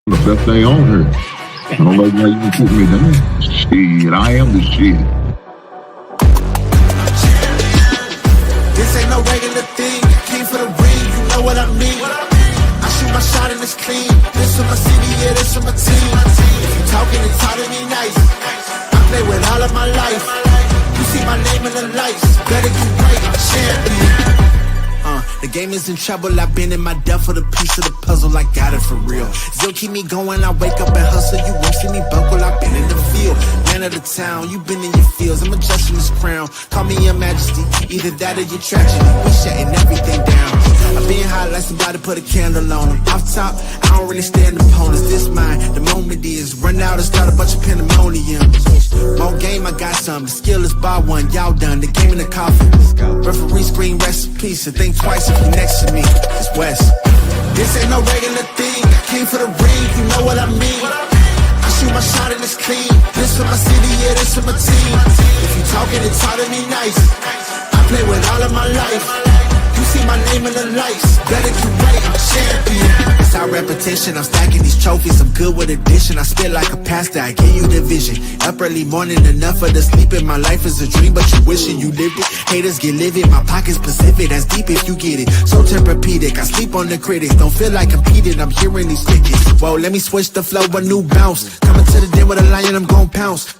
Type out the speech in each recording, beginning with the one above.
The best thing on her. I don't know why you put me down. Shit, I am the shit. This ain't no regular thing. I came for the ring, you know what I mean. I shoot my shot and it's clean. This for my city, yeah, this for my team. If you talking, it's hard to be nice. I play with all of my life. You see my name in the lights. Better get right, I'm champion. The game is in trouble, I've been in my death for the piece of the puzzle, I got it for real. Still keep me going, I wake up and hustle, you won't see me buckle, I've been in the field. Man of the town, you been in your fields, I'm adjusting this crown. Call me your majesty, either that or your tragedy, we shutting everything down. I've been hot like somebody put a candle on them. Off top, I don't really stand opponents, this mine, the moment is run out and start a bunch of pandemonium. More game, I got some, the skill is bar one, y'all done, the game in the coffin. Referee screen, rest in peace, and think twice if you next to me, it's West. This ain't no regular thing, I came for the ring, you know what I mean. I shoot my shot and it's clean, this for my city, yeah, this for my team. If you talking, it's hard to be nice. I play with all of my life. You see my name in the lights, better get right, I'm champion. It's our repetition, I'm stacking these trophies, I'm good with addition. I spit like a pastor, I give you the vision. Up early morning, enough for the sleeping. My life is a dream, but you wishing you lived it. Haters get livid, my pocket's Pacific, that's deep if you get it. So Tempur-Pedic, I sleep on the critics. Don't feel like competing, I'm hearing these tickets. Whoa, let me switch the flow, a new bounce. Coming to the den with a lion, I'm gon' pounce.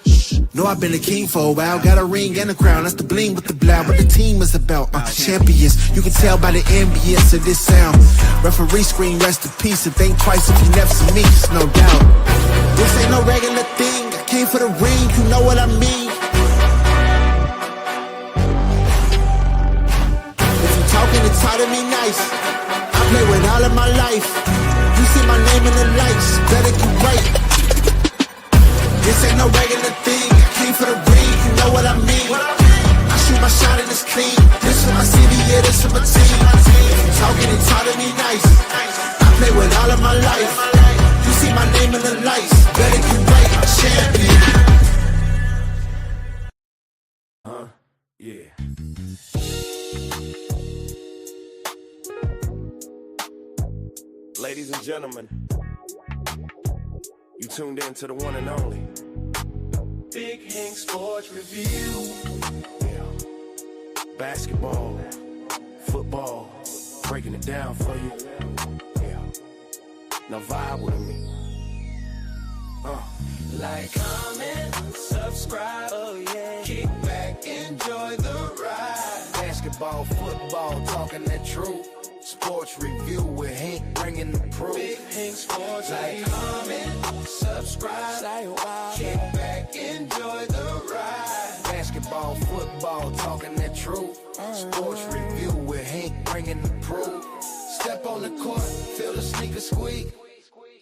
Know I've been a king for a while, got a ring and a crown. That's the bling with the blow, what the team is about. Champions, you can tell by the ambience of this sound. Referee screen, rest in peace, and think twice if you never see me, it's no doubt. This ain't no regular thing, I came for the ring, you know what I mean. If you talking, it's hard to be nice. I play with all of my life. You see my name in the lights, better get right. This ain't no regular thing, I came for the ring, you know what I mean. I shoot my shot and it's clean, this for my city, yeah, this for my team. If you talking, it's hard to be nice. I play with all of my life. You see my name in the lights, better get right, I'm champion. Yeah. Ladies and gentlemen, you tuned in to the one and only Big Hink Sports Review. Yeah. Basketball, football, breaking it down for you. Yeah. Now vibe with me. Like, comment, subscribe, oh yeah. Kick back, enjoy the ride. Basketball, football, talking that truth. Sports review with Hink, bringing the proof. Big Hink Sports. Like, comment, subscribe, say wow. Kick back, enjoy the ride. Basketball, football, talking that truth. Sports review with Hink, bringing the proof. Step on the court, feel the sneaker squeak.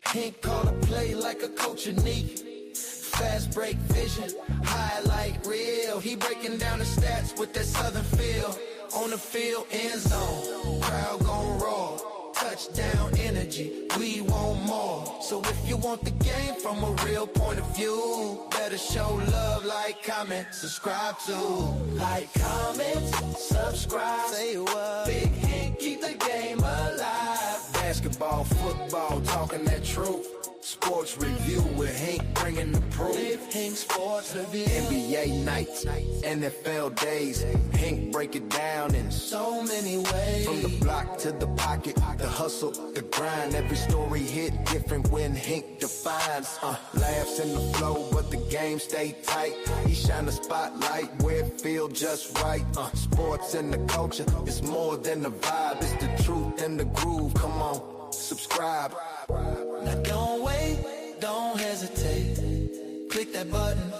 Hink call a play like a coach unique. Fast break vision, highlight reel. He breaking down the stats with that southern feel. On the field, end zone, crowd gon' roar. Touchdown energy, we want more. So if you want the game from a real point of view, better show love, like, comment, subscribe to. Like, comment, subscribe, say what. Big Hink, keep the game alive. Basketball, football, talking that truth. Sports review with Hink, bringing the proof. Hink Sports Review. NBA nights, NFL days. Hink break it down in so many ways. From the block to the pocket, the hustle, the grind. Every story hit different when Hink defines. Laughs in the flow, but the game stay tight. He shine a spotlight where it feel just right. Sports and the culture, it's more than the vibe. It's the truth and the groove. Come on, subscribe. Now don't wait, don't hesitate. Click that button,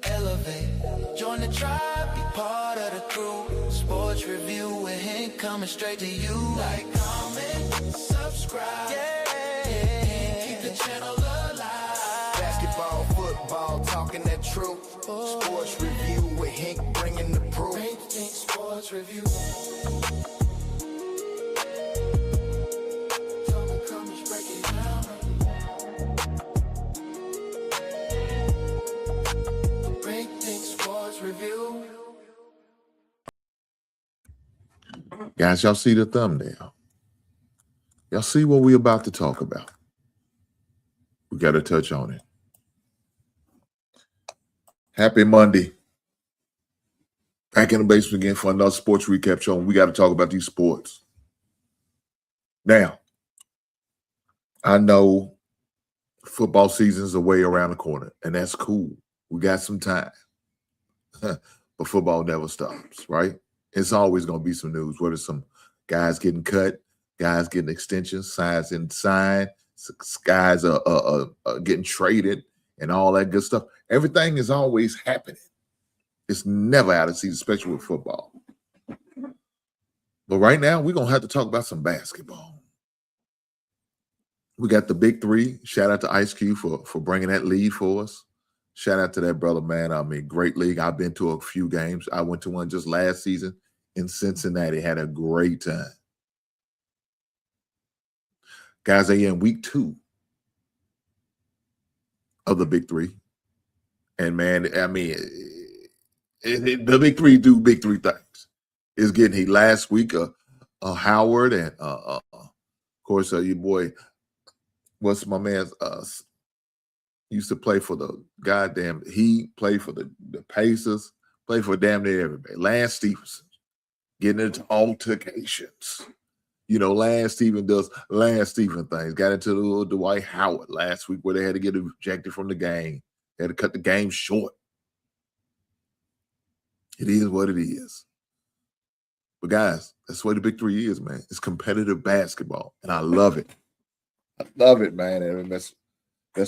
elevate. Join the tribe, be part of the crew. Sports review with Hink coming straight to you. Like, comment, subscribe. Yeah. Keep the channel alive. Basketball, football, talking that truth. Sports review with Hink, bringing the proof. Hink Sports Review. Guys, y'all see the thumbnail. Y'all see what we're about to talk about. We got to touch on it. Happy Monday. Back in the basement again for another sports recap show. We got to talk about these sports. Now, I know football season's way around the corner, and that's cool. We got some time. But football never stops, right? It's always going to be some news, whether some guys getting cut, guys getting extensions, signs in sign, guys are getting traded, and all that good stuff. Everything is always happening. It's never out of season, especially with football. But right now, we're going to have to talk about some basketball. We got the Big Three. Shout out to Ice Cube for bringing that lead for us. Shout out to that brother, man. I mean, great league. I've been to a few games. I went to one just last season in Cincinnati. Had a great time. Guys, are in week 2 of the Big Three. And, man, I mean, the Big Three do Big Three things. It's getting he last week, Howard and, of course, your boy, what's my man's, used to play for the goddamn Heat, play for the Pacers, play for damn near everybody. Lance Stevenson getting into altercations. You know, Lance Steven does Lance Steven things. Got into the little Dwight Howard last week where they had to get ejected from the game. They had to cut the game short. It is what it is. But guys, that's what the Big Three is, man. It's competitive basketball, and I love it. I love it, man. And that's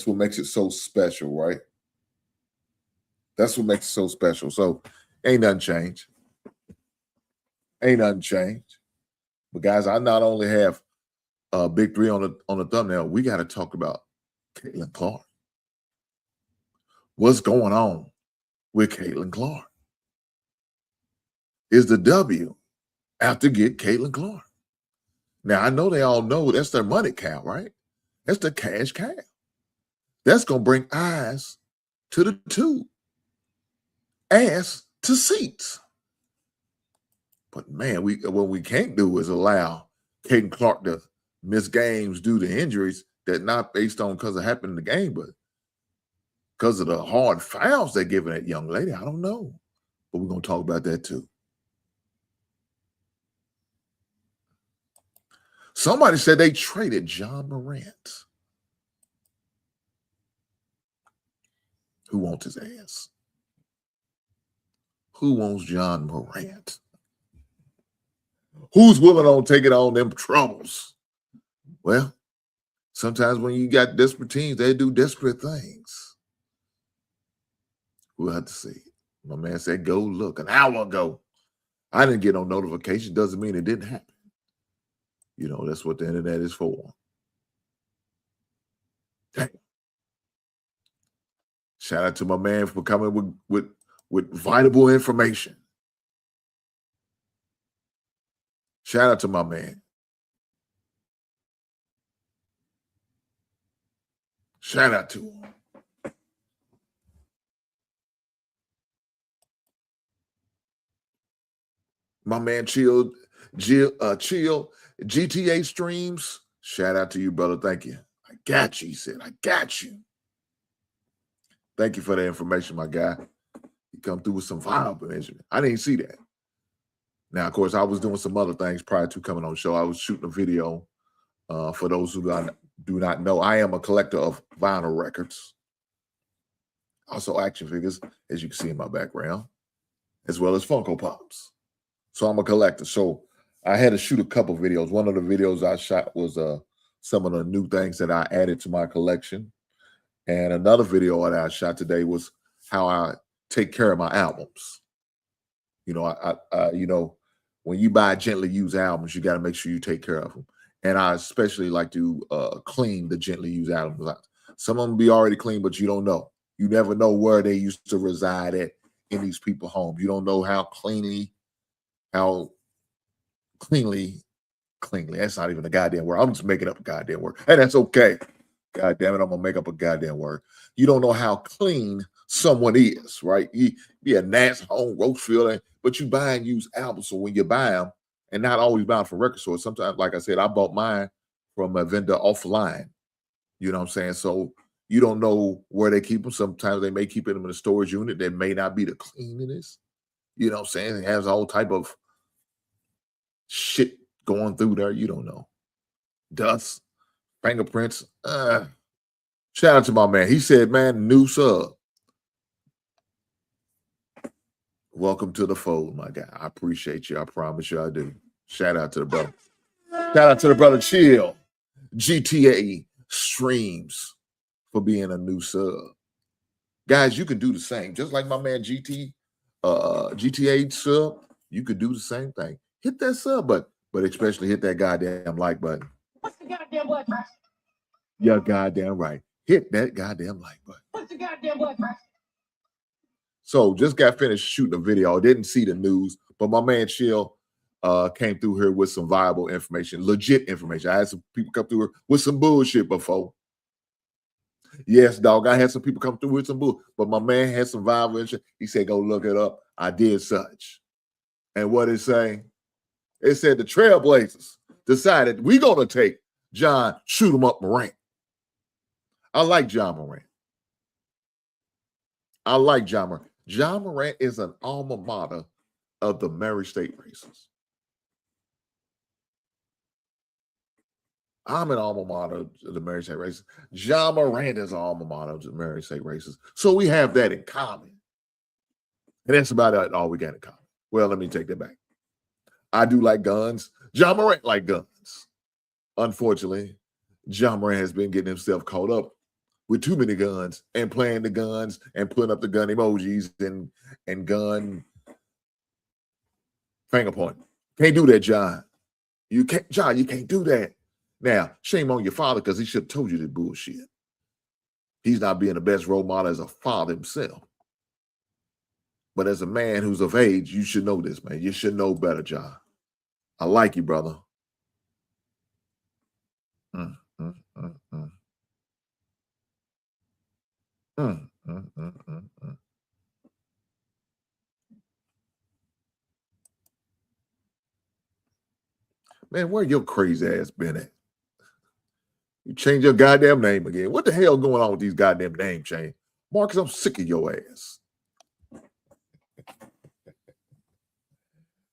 what makes it so special, right? That's what makes it so special. So ain't nothing changed. Ain't nothing changed. But guys, I not only have Big Three on the thumbnail, we got to talk about Caitlin Clark. What's going on with Caitlin Clark? Is the W out to get Caitlin Clark? Now, I know they all know that's their money cow, right? That's the cash cow. That's going to bring eyes to the tube, ass to seats. But, man, what we can't do is allow Caitlin Clark to miss games due to injuries that not based on because it happened in the game, but because of the hard fouls they're giving that young lady. I don't know. But we're going to talk about that too. Somebody said they traded John Morant. Who wants his ass? Who wants John Morant? Who's willing to take it on them troubles? Well, sometimes when you got desperate teams, they do desperate things. We'll have to see. My man said, go look. An hour ago, I didn't get no notification. Doesn't mean it didn't happen. You know, that's what the internet is for. Damn. Shout out to my man for coming with vital information. Shout out to my man. Shout out to him. My man Chill GTA streams. Shout out to you, brother. Thank you. I got you, he said. I got you. Thank you for the information, my guy. You come through with some vital information. I didn't see that. Now, of course, I was doing some other things prior to coming on the show. I was shooting a video. For those who do not know, I am a collector of vinyl records. Also action figures, as you can see in my background, as well as Funko Pops. So I'm a collector. So I had to shoot a couple videos. One of the videos I shot was some of the new things that I added to my collection. And another video that I shot today was how I take care of my albums. You know, I when you buy gently used albums, you got to make sure you take care of them. And I especially like to clean the gently used albums. Some of them be already clean, but you don't know. You never know where they used to reside at in these people's homes. You don't know how cleanly, that's not even a goddamn word. I'm just making up a goddamn word. And that's okay. God damn it, I'm going to make up a goddamn word. You don't know how clean someone is, right? You be a Nats home, Roachfield, but you buy and use albums. So when you buy them, and not always bound from record stores. Sometimes, like I said, I bought mine from a vendor offline. You know what I'm saying? So You don't know where they keep them. Sometimes they may keep them in a storage unit that may not be the cleanest. You know what I'm saying? It has all type of shit going through there. You don't know. Dust, fingerprints. Shout out to my man. He said, man, new sub. Welcome to the fold, my guy. I appreciate you. I promise you I do. Shout out to the brother. Shout out to the brother Chill. GTA Streams for being a new sub. Guys, you can do the same. Just like my man GTA sub, you could do the same thing. Hit that sub button, but especially hit that goddamn like button. What's the goddamn button? You're goddamn right. Hit that goddamn like button. What's the goddamn button? So just got finished shooting a video. Didn't see the news, but my man Chill came through here with some viable information, legit information. I had some people come through here with some bullshit before. Yes, dog. I had some people come through with some bull, but my man had some viable information. He said, go look it up. I did such. And what it saying? It said the Trailblazers decided we're going to take John Shoot 'em Up Morant. I like John Morant. I like John Morant. John Morant is an alma mater of the Murray State Racers. I'm an alma mater of the Murray State Racers. John Morant is an alma mater of the Murray State Racers. So we have that in common. And that's about all we got in common. Well, let me take that back. I do like guns. John Morant like guns. Unfortunately, John Morant has been getting himself caught up with too many guns and playing the guns and putting up the gun emojis and gun finger pointing. Can't do that, John. You can't, John, you can't do that. Now, shame on your father because he should have told you this bullshit. He's not being the best role model as a father himself. But as a man who's of age, you should know this, man. You should know better, John. I like you, brother. Man, where your crazy ass been at? You change your goddamn name again. What the hell going on with these goddamn name change? Marcus, I'm sick of your ass.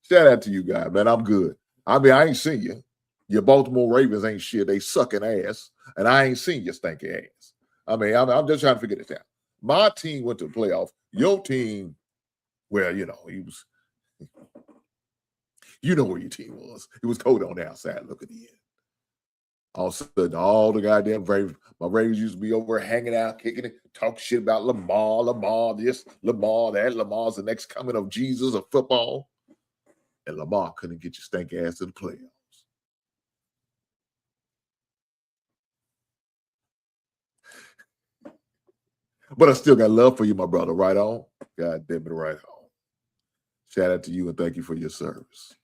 Shout out to you guys, man. I'm good. I mean, I ain't seen you. Your Baltimore Ravens ain't shit. They sucking ass. And I ain't seen your stinking ass. I mean, I'm just trying to figure this out. My team went to the playoff. Your team, well, you know, you know where your team was. It was cold on the outside looking in. All of a sudden, all the goddamn Ravens, my Ravens used to be over hanging out, kicking it, talk shit about Lamar this, Lamar that. Lamar's the next coming of Jesus of football. And Lamar couldn't get your stank ass to the playoffs. But I still got love for you, my brother. Right on. God damn it, right on. Shout out to you and thank you for your service.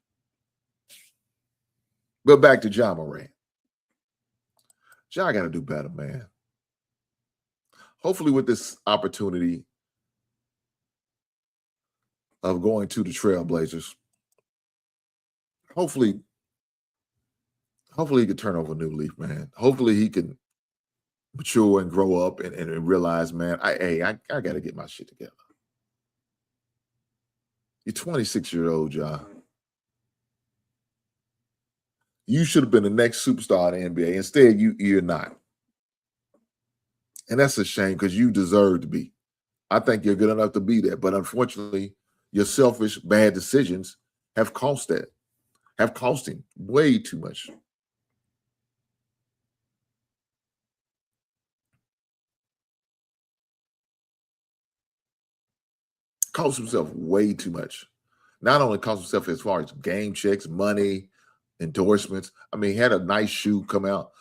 But back to John Morant. John got to do better, man. Hopefully with this opportunity of going to the Trailblazers, hopefully he could turn over a new leaf, man. Hopefully he can mature and grow up and realize, man, I got to get my shit together. You're 26-year-old, John. You should have been the next superstar in the NBA. Instead, you're not. And that's a shame because you deserve to be. I think you're good enough to be there. But unfortunately, your selfish, bad decisions have cost him way too much. Cost himself way too much. Not only cost himself as far as game checks, money, endorsements. I mean, he had a nice shoe come out.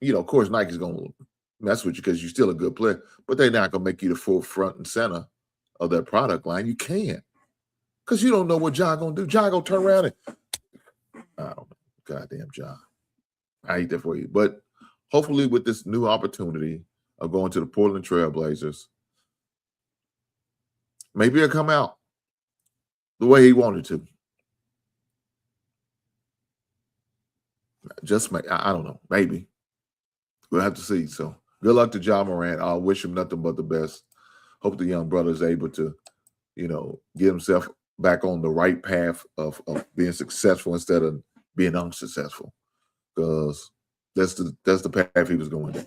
You know, of course, Nike's going to mess with you because you're still a good player, but they're not going to make you the full front and center of their product line. You can't because you don't know what John going to do. John going to turn around and, I don't know, goddamn John. I hate that for you. But hopefully with this new opportunity of going to the Portland Trailblazers, maybe he'll come out the way he wanted to. Just I don't know. Maybe. We'll have to see. So Good luck to John Morant. I wish him nothing but the best. Hope the young brother is able to, get himself back on the right path of being successful instead of being unsuccessful. Because that's the path he was going down.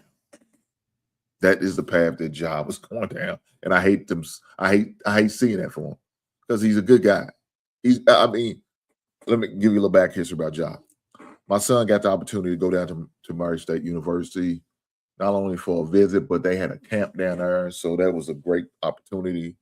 That is the path that Ja was going down. And I hate them. I hate seeing that for him. Because he's a good guy. Let me give you a little back history about Ja. My son got the opportunity to go down to Murray State University, not only for a visit, but they had a camp down there. So that was a great opportunity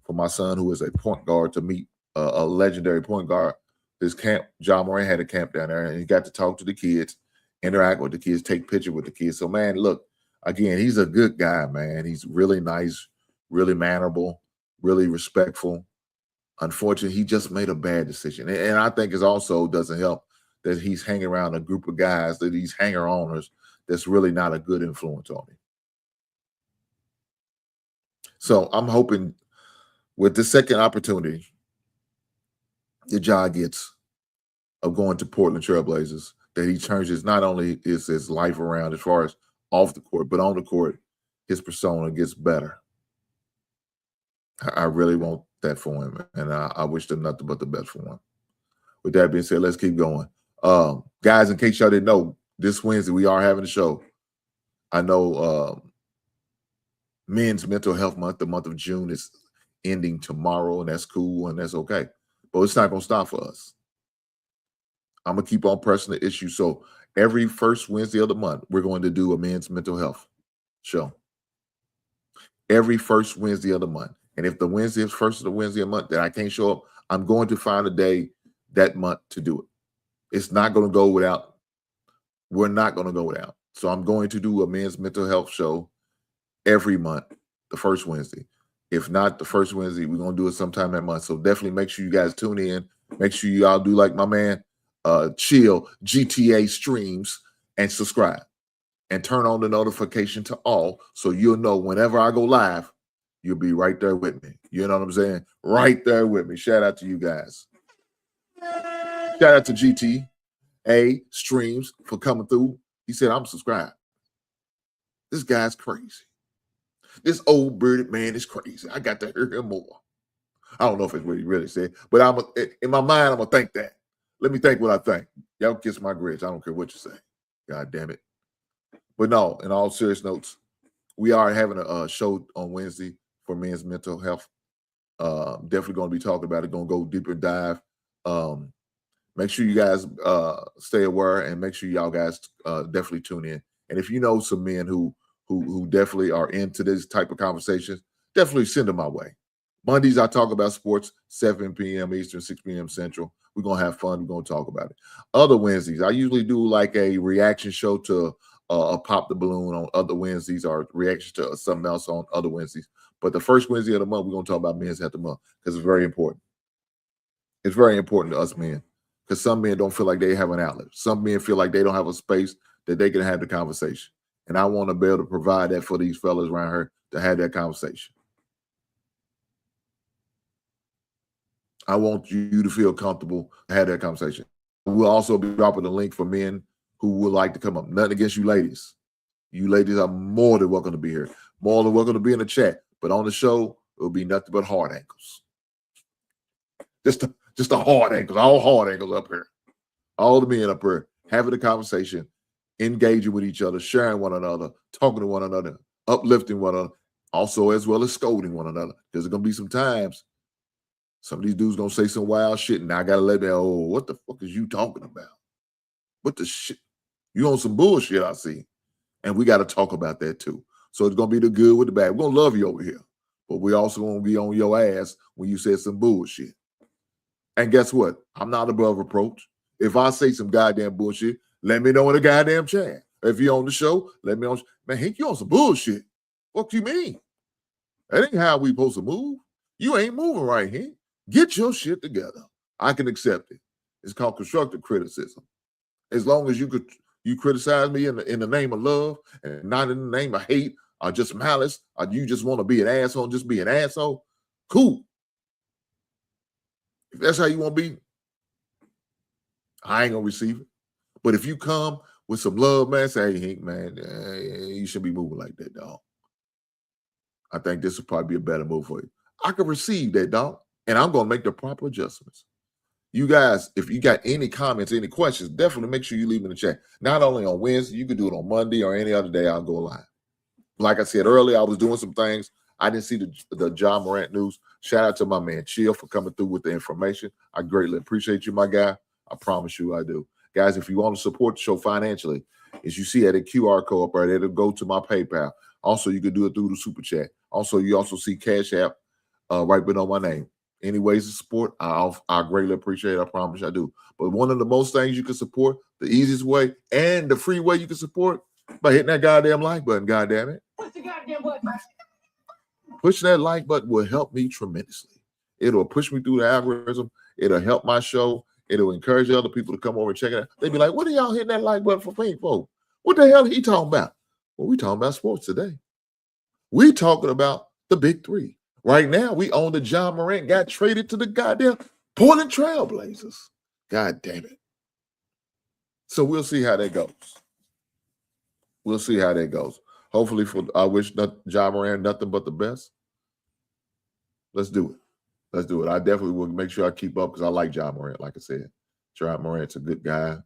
for my son, who is a point guard, to meet a legendary point guard. This camp, Ja Morant had a camp down there, and he got to talk to the kids, interact with the kids, take pictures with the kids. So, man, look, again, he's a good guy, man. He's really nice, really mannerable, really respectful. Unfortunately, he just made a bad decision. And I think it also doesn't help that he's hanging around a group of guys, that these hanger-oners, that's really not a good influence on him. So I'm hoping with the second opportunity that Ja gets of going to Portland Trailblazers, that he changes not only his life around as far as off the court, but on the court, his persona gets better. I really want that for him, and I wish them nothing but the best for him. With that being said, let's keep going. Guys, in case y'all didn't know, this Wednesday we are having a show. I know Men's Mental Health Month, the month of June, is ending tomorrow, and that's cool, and that's okay. But it's not going to stop for us. I'm going to keep on pressing the issue. So every first Wednesday of the month, we're going to do a men's mental health show. Every first Wednesday of the month. And if the Wednesday is first of the Wednesday of the month that I can't show up, I'm going to find a day that month to do it. It's not going to go without. We're not going to go without. So I'm going to do a men's mental health show every month, the first Wednesday. If not the first Wednesday, we're going to do it sometime that month. So definitely make sure you guys tune in. Make sure y'all do like my man, Chill GTA streams, and subscribe. And turn on the notification to all so you'll know whenever I go live, you'll be right there with me. You know what I'm saying? Right there with me. Shout out to you guys. Shout out to GTA streams for coming through. He said, I'm subscribed. This guy's crazy. This old bearded man is crazy. I got to hear him more. I don't know if it's what he really said, but in my mind, I'm going to think that. Let me think what I think. Y'all kiss my grits. I don't care what you say. God damn it. But no, in all serious notes, we are having a show on Wednesday for men's mental health. Definitely going to be talking about it. Going to go deeper dive. Make sure you guys stay aware, and make sure y'all guys definitely tune in. And if you know some men who definitely are into this type of conversations, definitely send them my way. Mondays, I talk about sports, 7 p.m. Eastern, 6 p.m. Central. We're going to have fun. We're going to talk about it. Other Wednesdays, I usually do like a reaction show to Pop the Balloon on other Wednesdays, or reaction to something else on other Wednesdays. But the first Wednesday of the month, we're going to talk about Men's Health of the Month, because it's very important. It's very important to us men, because some men don't feel like they have an outlet. Some men feel like they don't have a space that they can have the conversation. And I want to be able to provide that for these fellas around here to have that conversation. I want you to feel comfortable to have that conversation. We'll also be dropping a link for men who would like to come up. Nothing against you ladies. You ladies are more than welcome to be here. More than welcome to be in the chat. But on the show, it'll be nothing but hard ankles. Just the hard ankles. All hard ankles up here. All the men up here having a conversation, engaging with each other, sharing one another, talking to one another, uplifting one another, also as well as scolding one another. Because there's going to be some times some of these dudes going to say some wild shit, and I got to let them know, oh, what the fuck is you talking about? What the shit? You on some bullshit, I see. And we got to talk about that too. So it's going to be the good with the bad. We're going to love you over here. But we also going to be on your ass when you said some bullshit. And guess what? I'm not above reproach. If I say some goddamn bullshit, let me know in the goddamn chat. If you're on the show, let me know. Man, Hank, you on some bullshit. What you mean? That ain't how we supposed to move. You ain't moving right here. Get your shit together. I can accept it. It's called constructive criticism. As long as you criticize me in the name of love and not in the name of hate or just malice, or you just want to be an asshole, just be an asshole, cool. If that's how you want to be, I ain't going to receive it. But if you come with some love, man, say, hey, Hink, man, you should be moving like that, dog. I think this would probably be a better move for you. I can receive that, dog, and I'm going to make the proper adjustments. You guys, if you got any comments, any questions, definitely make sure you leave in the chat. Not only on Wednesday, you can do it on Monday or any other day. I'll go live. Like I said earlier, I was doing some things. I didn't see the Ja Morant news. Shout out to my man Chill for coming through with the information. I greatly appreciate you, my guy. I promise you I do. Guys, if you want to support the show financially, as you see at a QR code up right there, it'll go to my PayPal. Also, you can do it through the Super Chat. Also, you also see Cash App right below my name. Any ways to support, I greatly appreciate it. I promise I do. But one of the most things you can support, the easiest way and the free way you can support, by hitting that goddamn like button, goddamn it. Push the goddamn button. Pushing that like button will help me tremendously. It'll push me through the algorithm. It'll help my show. It'll encourage other people to come over and check it out. They'd be like, what are y'all hitting that like button for pink for? What the hell are he talking about? Well, we talking about sports today. We talking about the big three. Right now, we own the Ja Morant got traded to the goddamn Portland Trail Blazers. God damn it. So we'll see how that goes. We'll see how that goes. Hopefully, I wish Ja Morant nothing but the best. Let's do it. Let's do it. I definitely will make sure I keep up because I like Ja Morant, like I said. Ja Morant's a good guy.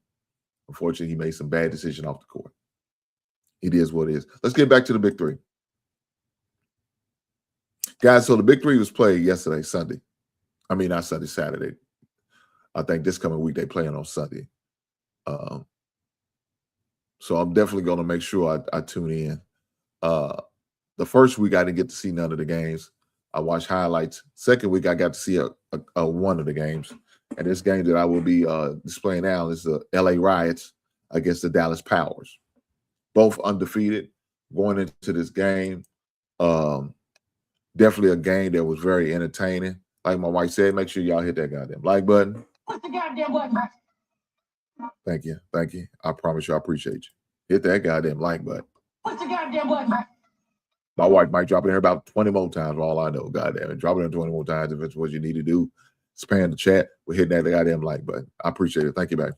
Unfortunately, he made some bad decisions off the court. It is what it is. Let's get back to the big three. Guys, so the big three was played yesterday, Sunday. I mean, not Sunday, Saturday. I think this coming week they playing on Sunday. So I'm definitely going to make sure I tune in. The first week, I didn't get to see none of the games. I watched highlights. Second week, I got to see a one of the games. And this game that I will be displaying now is the LA Riots against the Dallas Powers. Both undefeated going into this game. Definitely a game that was very entertaining. Like my wife said, make sure y'all hit that goddamn like button. Push the goddamn button. Thank you. Thank you. I promise you I appreciate you. Hit that goddamn like button. Push the goddamn button. My wife might drop it in here about 20 more times, all I know. Goddamn it. Drop it in 20 more times if it's what you need to do. Spam the chat. We're hitting that goddamn like button. I appreciate it. Thank you, babe.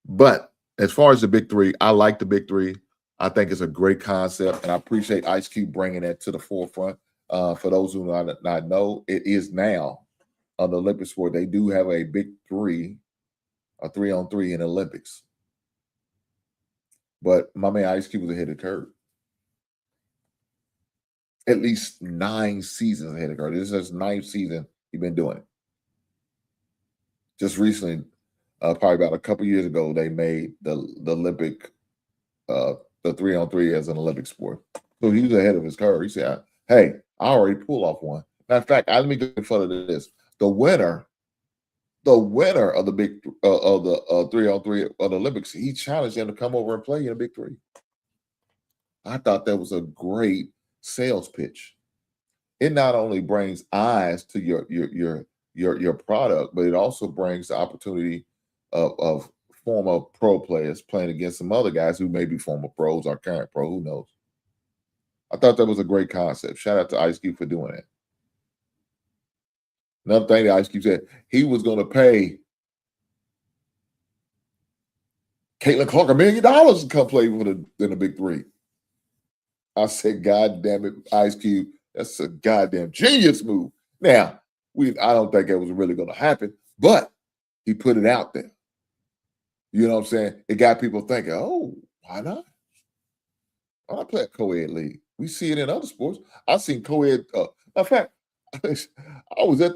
But as far as the big three, I like the big three. I think it's a great concept, and I appreciate Ice Cube bringing that to the forefront. For those who not know, it is now on the Olympic sport. They do have a big three, a 3-on-3 in the Olympics. But my man Ice Cube was ahead of the curve. At least 9 seasons ahead of the curve. This is his 9th season he's been doing it. Just recently, probably about a couple years ago, they made the Olympic the 3-on-3 as an Olympic sport. So he was ahead of his curve. He said, hey, I already pulled off one. Matter of fact, let me get further to this. The winner of the big of the 3-on-3 of the Olympics, he challenged him to come over and play in the big three. I thought that was a great sales pitch. It not only brings eyes to your product, but it also brings the opportunity of former pro players playing against some other guys who may be former pros or current pro, who knows. I thought that was a great concept. Shout out to Ice Cube for doing that. Another thing that Ice Cube said, he was going to pay Caitlin Clark $1 million to come play in the big three. I said, God damn it, Ice Cube, that's a goddamn genius move. Now, I don't think it was really going to happen, but he put it out there. You know what I'm saying? It got people thinking, oh, why not? Why not play a co-ed league? We see it in other sports. I've seen co-ed. In fact, I was at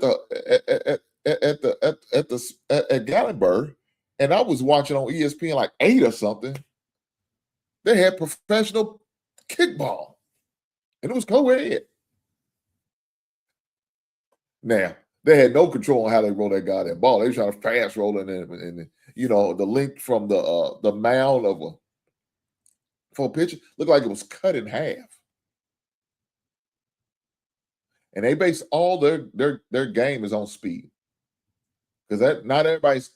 Gatlinburg, and I was watching on ESPN like 8 or something. They had professional kickball, and it was co-ed. Now, they had no control on how they roll that goddamn ball. They were trying to fast roll it, and you know, the length from the mound of for a pitch looked like it was cut in half. And they base all their game is on speed. Because not everybody's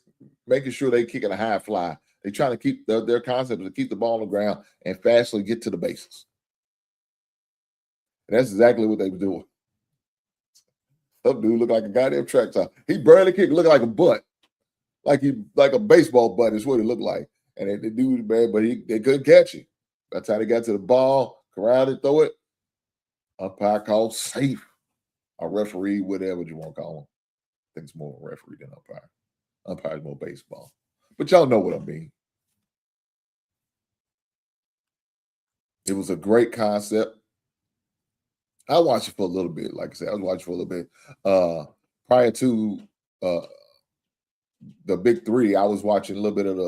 making sure they kicking a high fly. They're trying to keep their concept is to keep the ball on the ground and fastly get to the bases. And that's exactly what they were doing. Some dude looked like a goddamn track star. He barely kicked, looking like a butt. like a baseball butt is what it looked like. And the dude, man, but they couldn't catch him. By the time they got to the ball, corralled it, throw it. Umpire called safe. A referee, whatever you want to call him. I think it's more of a referee than umpire. Umpire is more baseball. But y'all know what I mean. It was a great concept. I watched it for a little bit. Like I said, I was watching for a little bit. Prior to the Big Three, I was watching a little bit of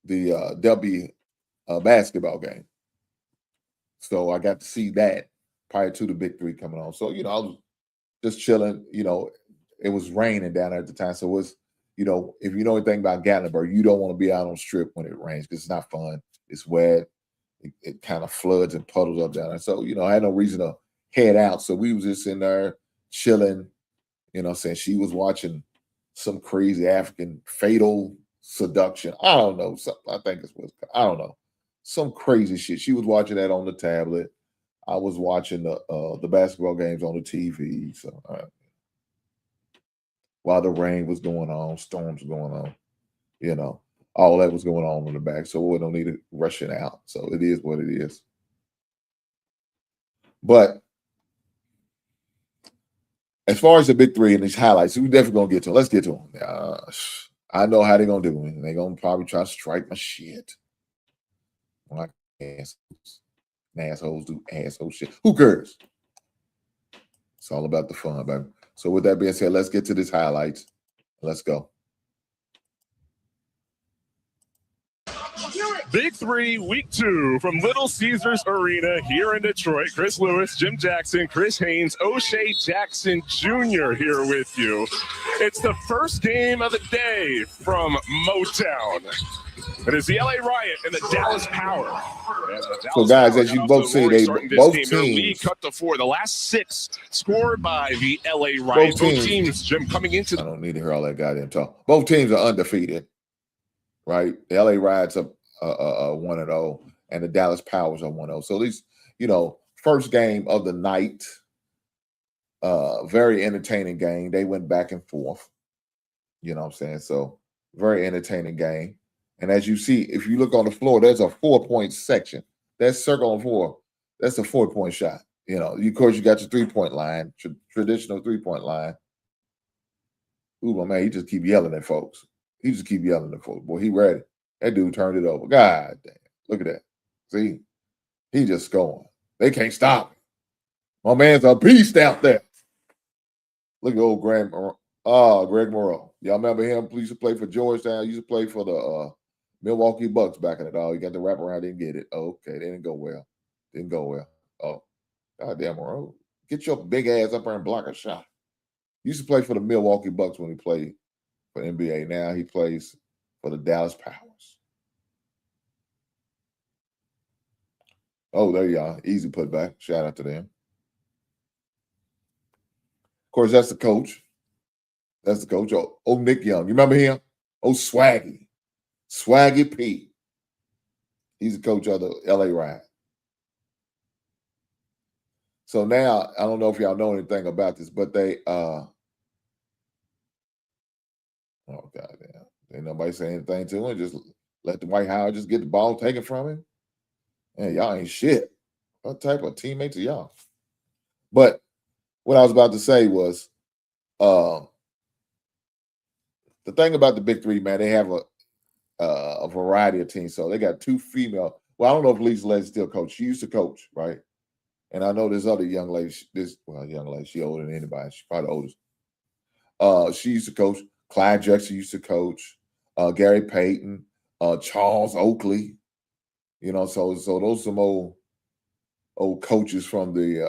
the W basketball game. So I got to see that prior to the Big Three coming on. So, I was just chilling. It was raining down there at the time. So it was, if you know anything about Gatlinburg, you don't want to be out on the strip when it rains because it's not fun. It's wet. It kind of floods and puddles up down there. So, I had no reason to head out. So we was just in there chilling, saying she was watching some crazy African fatal seduction. I don't know. I think it was, I don't know. Some crazy shit. She was watching that on the tablet. I was watching the basketball games on the TV. So while the rain was going on, storms going on, all that was going on in the back. So we don't need it rushing out. So it is what it is. But as far as the Big Three and these highlights, we definitely gonna get to them. Let's get to them. I know how they're gonna do it. They're gonna probably try to strike my shit. Like assholes do asshole shit. Who cares? It's all about the fun, baby. So with that being said, let's get to these highlights. Let's go. Big Three, Week 2 from Little Caesars Arena here in Detroit. Chris Lewis, Jim Jackson, Chris Haynes, O'Shea Jackson Jr. here with you. It's the first game of the day from Motown. It is the LA Riot and the Dallas Power. So, guys, as you both see, both teams. Their lead cut to 4. The last 6 scored by the LA Riot. Both teams, Jim, coming into I don't need to hear all that goddamn talk. Both teams are undefeated, right? The LA Riot's up 1-0, and the Dallas Powers are 1-0. So these, first game of the night, very entertaining game. They went back and forth. You know what I'm saying? So very entertaining game. And as you see, if you look on the floor, there's a 4-point section. That circle on 4, that's a 4-point shot. Of course, you got your 3-point line, traditional 3-point line. Ooh, my man, he just keep yelling at folks. Boy, he ready. That dude turned it over. God damn. Look at that. See? He just going. They can't stop him. My man's a beast out there. Look at old Greg Moreau. Y'all remember him? He used to play for Georgetown. He used to play for the Milwaukee Bucks back in the day. He got the wraparound, didn't get it. Oh, okay, they didn't go well. Oh, goddamn Moreau. Get your big ass up there and block a shot. He used to play for the Milwaukee Bucks when he played for NBA. Now he plays for the Dallas Powers. Oh, there you are. Easy putback. Shout out to them. Of course, that's the coach. Oh, Nick Young. You remember him? Oh, Swaggy P. He's the coach of the LA Riot. So now, I don't know if y'all know anything about this, but they, oh, goddamn. Ain't nobody saying anything to him. Just let the White Howard just get the ball taken from him. Man, y'all ain't shit. What type of teammates are y'all? But what I was about to say was, the thing about the Big Three, man, they have a variety of teams. So they got 2 female. Well, I don't know if Lisa Lady still coach. She used to coach, right? And I know this other young lady. Young lady. She older than anybody. She's probably the oldest. She used to coach. Clyde Jackson used to coach. Gary Payton, Charles Oakley. So those are some old coaches from the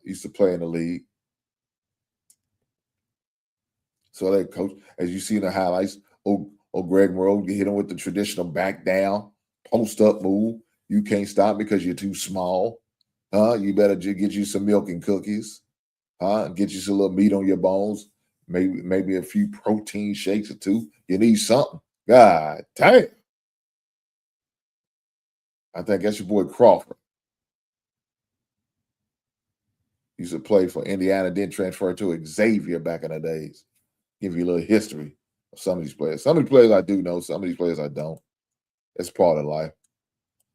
used to play in the league. So they coach, as you see in the highlights, Greg Moreau hit him with the traditional back down, post up move. You can't stop because you're too small. You better get you some milk and cookies. Get you some little meat on your bones. Maybe a few protein shakes or 2. You need something. God damn. I think that's your boy Crawford. Used to play for Indiana, then transfer to Xavier back in the days. Give you a little history of some of these players. Some of the players I do know, some of these players I don't. It's part of life.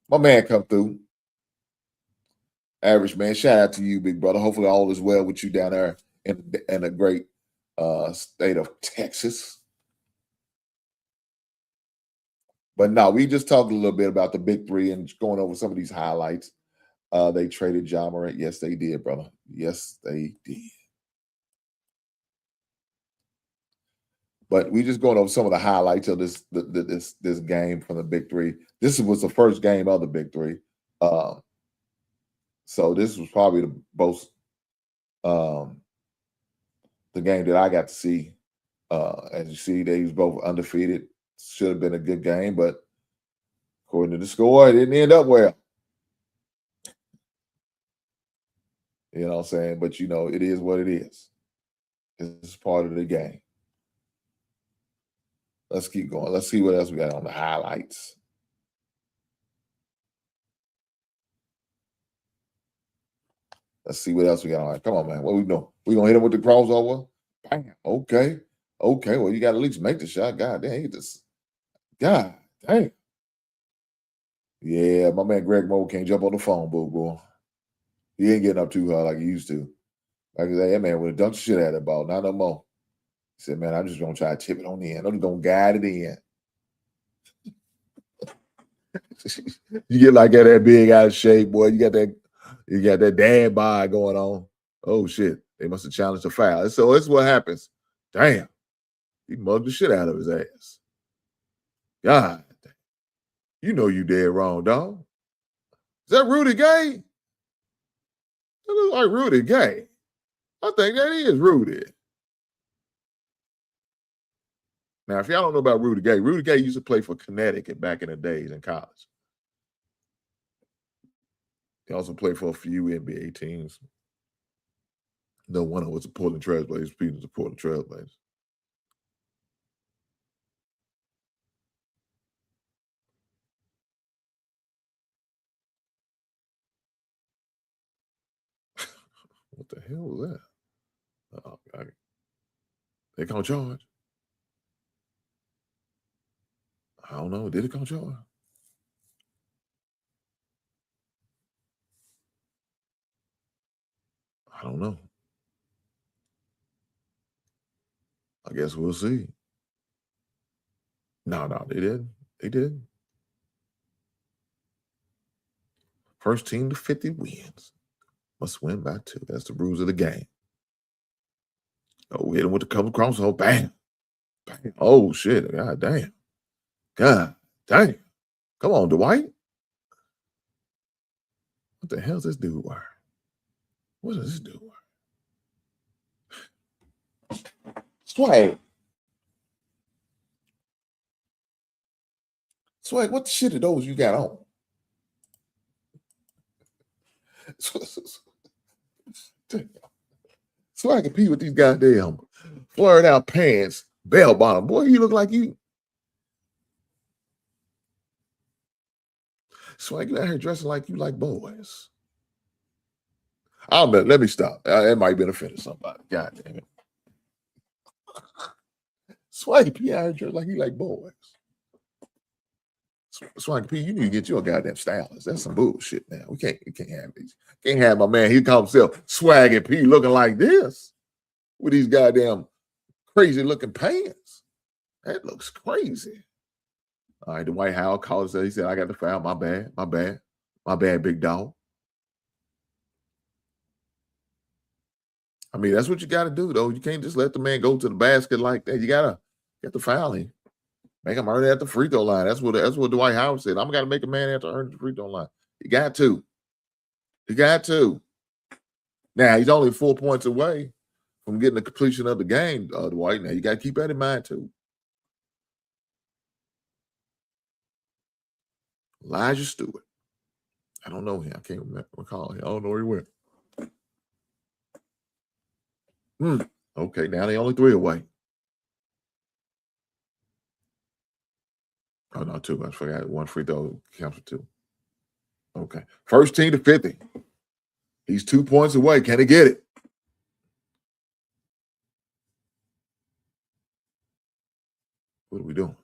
My man come through. Average man, shout out to you, big brother. Hopefully all is well with you down there in the great state of Texas. But no, we just talked a little bit about the big three and going over some of these highlights. They traded Ja Morant. Yes, they did, brother. Yes, they did. But we just going over some of the highlights of this game from the big three. This was the first game of the big three. So this was probably the most the game that I got to see. As you see, they was both undefeated. Should have been a good game, but according to the score, it didn't end up well. You know what I'm saying? But, you know, it is what it is. It's part of the game. Let's keep going. Let's see what else we got on the highlights. Let's see what else we got on. Come on, man. What we doing? We going to hit him with the crossover? Bam. Okay. Okay. Well, you got to at least make the shot. God damn. God damn. Yeah, my man Greg Moe can't jump on the phone, boy. He ain't getting up too hard like he used to. Like I say, that man would have dunked the shit out of that ball. Not no more. He said, man, I'm just going to try to tip it on the end. I'm just going to guide it in. You get like that big out of shape, boy. You got that dad bod going on. Oh, shit. They must have challenged the foul. So that's what happens. Damn. He mugged the shit out of his ass. God. You know you dead wrong, dog. Is that Rudy Gay? That looks like Rudy Gay. I think that is Rudy. Now, if y'all don't know about Rudy Gay used to play for Connecticut back in the days in college. He also played for a few NBA teams. No one was the Portland Trailblazers. Peter's the Portland Trailblazers. What the hell was that? Oh, God. They gonna charge? I don't know. Did it come charge? I don't know. I guess we'll see. No, they didn't. They didn't. First team to 50 wins. Must win by 2. That's the rules of the game. Oh, we hit him with the couple crossover. Bam. Bam. Oh, shit. God damn. God damn. Come on, Dwight. What the hell is this dude wearing? What does this dude wear? Swag. Swag, what the shit are those you got on? So I compete with these goddamn flared out pants, bell bottom. Boy, you look like you. So I get out here dressing like you like boys. I'll bet. Let me stop. It might be offended somebody. God damn it. Swaggy P out here dressed like you like boys. Swaggy P, you need to get you a goddamn stylist. That's some bullshit now. We can't have these. Can't have my man. He calls himself Swaggy P looking like this with these goddamn crazy looking pants. That looks crazy. All right, Dwight Howard called us. He said, I got the foul. My bad, big dog. I mean, that's what you got to do, though. You can't just let the man go to the basket like that. You got to get the foul in. Make him earn it at the free throw line. That's what Dwight Howard said. I'm got to make a man have to earn the free throw line. You got to. You got to. Now, he's only 4 points away from getting the completion of the game, Dwight. Now, you got to keep that in mind, too. Elijah Stewart. I don't know him. I can't recall him. I don't know where he went. Okay, now they only 3 away. Oh, no, 2. I forgot. 1 free throw counts for 2. Okay. First team to 50. He's 2 points away. Can he get it? What are we doing?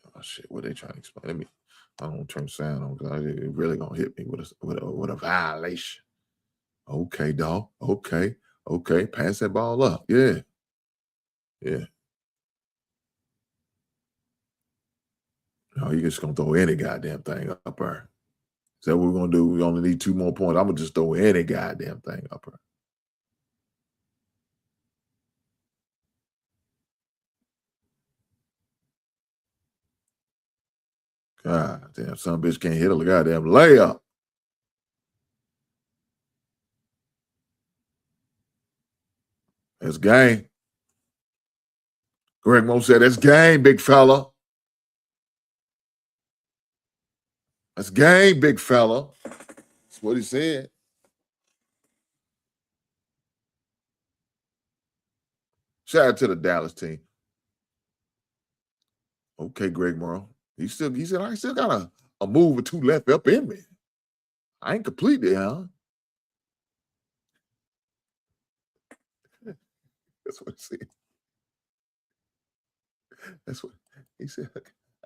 Oh shit! What are they trying to explain? Let me. I don't turn sound on because it really gonna hit me with a violation. Okay, dog. Okay. Pass that ball up. Yeah. No, you just gonna throw any goddamn thing up there. Is that what we're gonna do? We only need 2 more points. I'm gonna just throw any goddamn thing up there. God damn, some bitch can't hit a goddamn layup. That's game. Greg Mo said, that's game, big fella. That's game, big fella. That's what he said. Shout out to the Dallas team. Okay, Greg Morrow. He said, I still got a move or 2 left up in me. I ain't completely, huh? That's what he said. That's what he said. I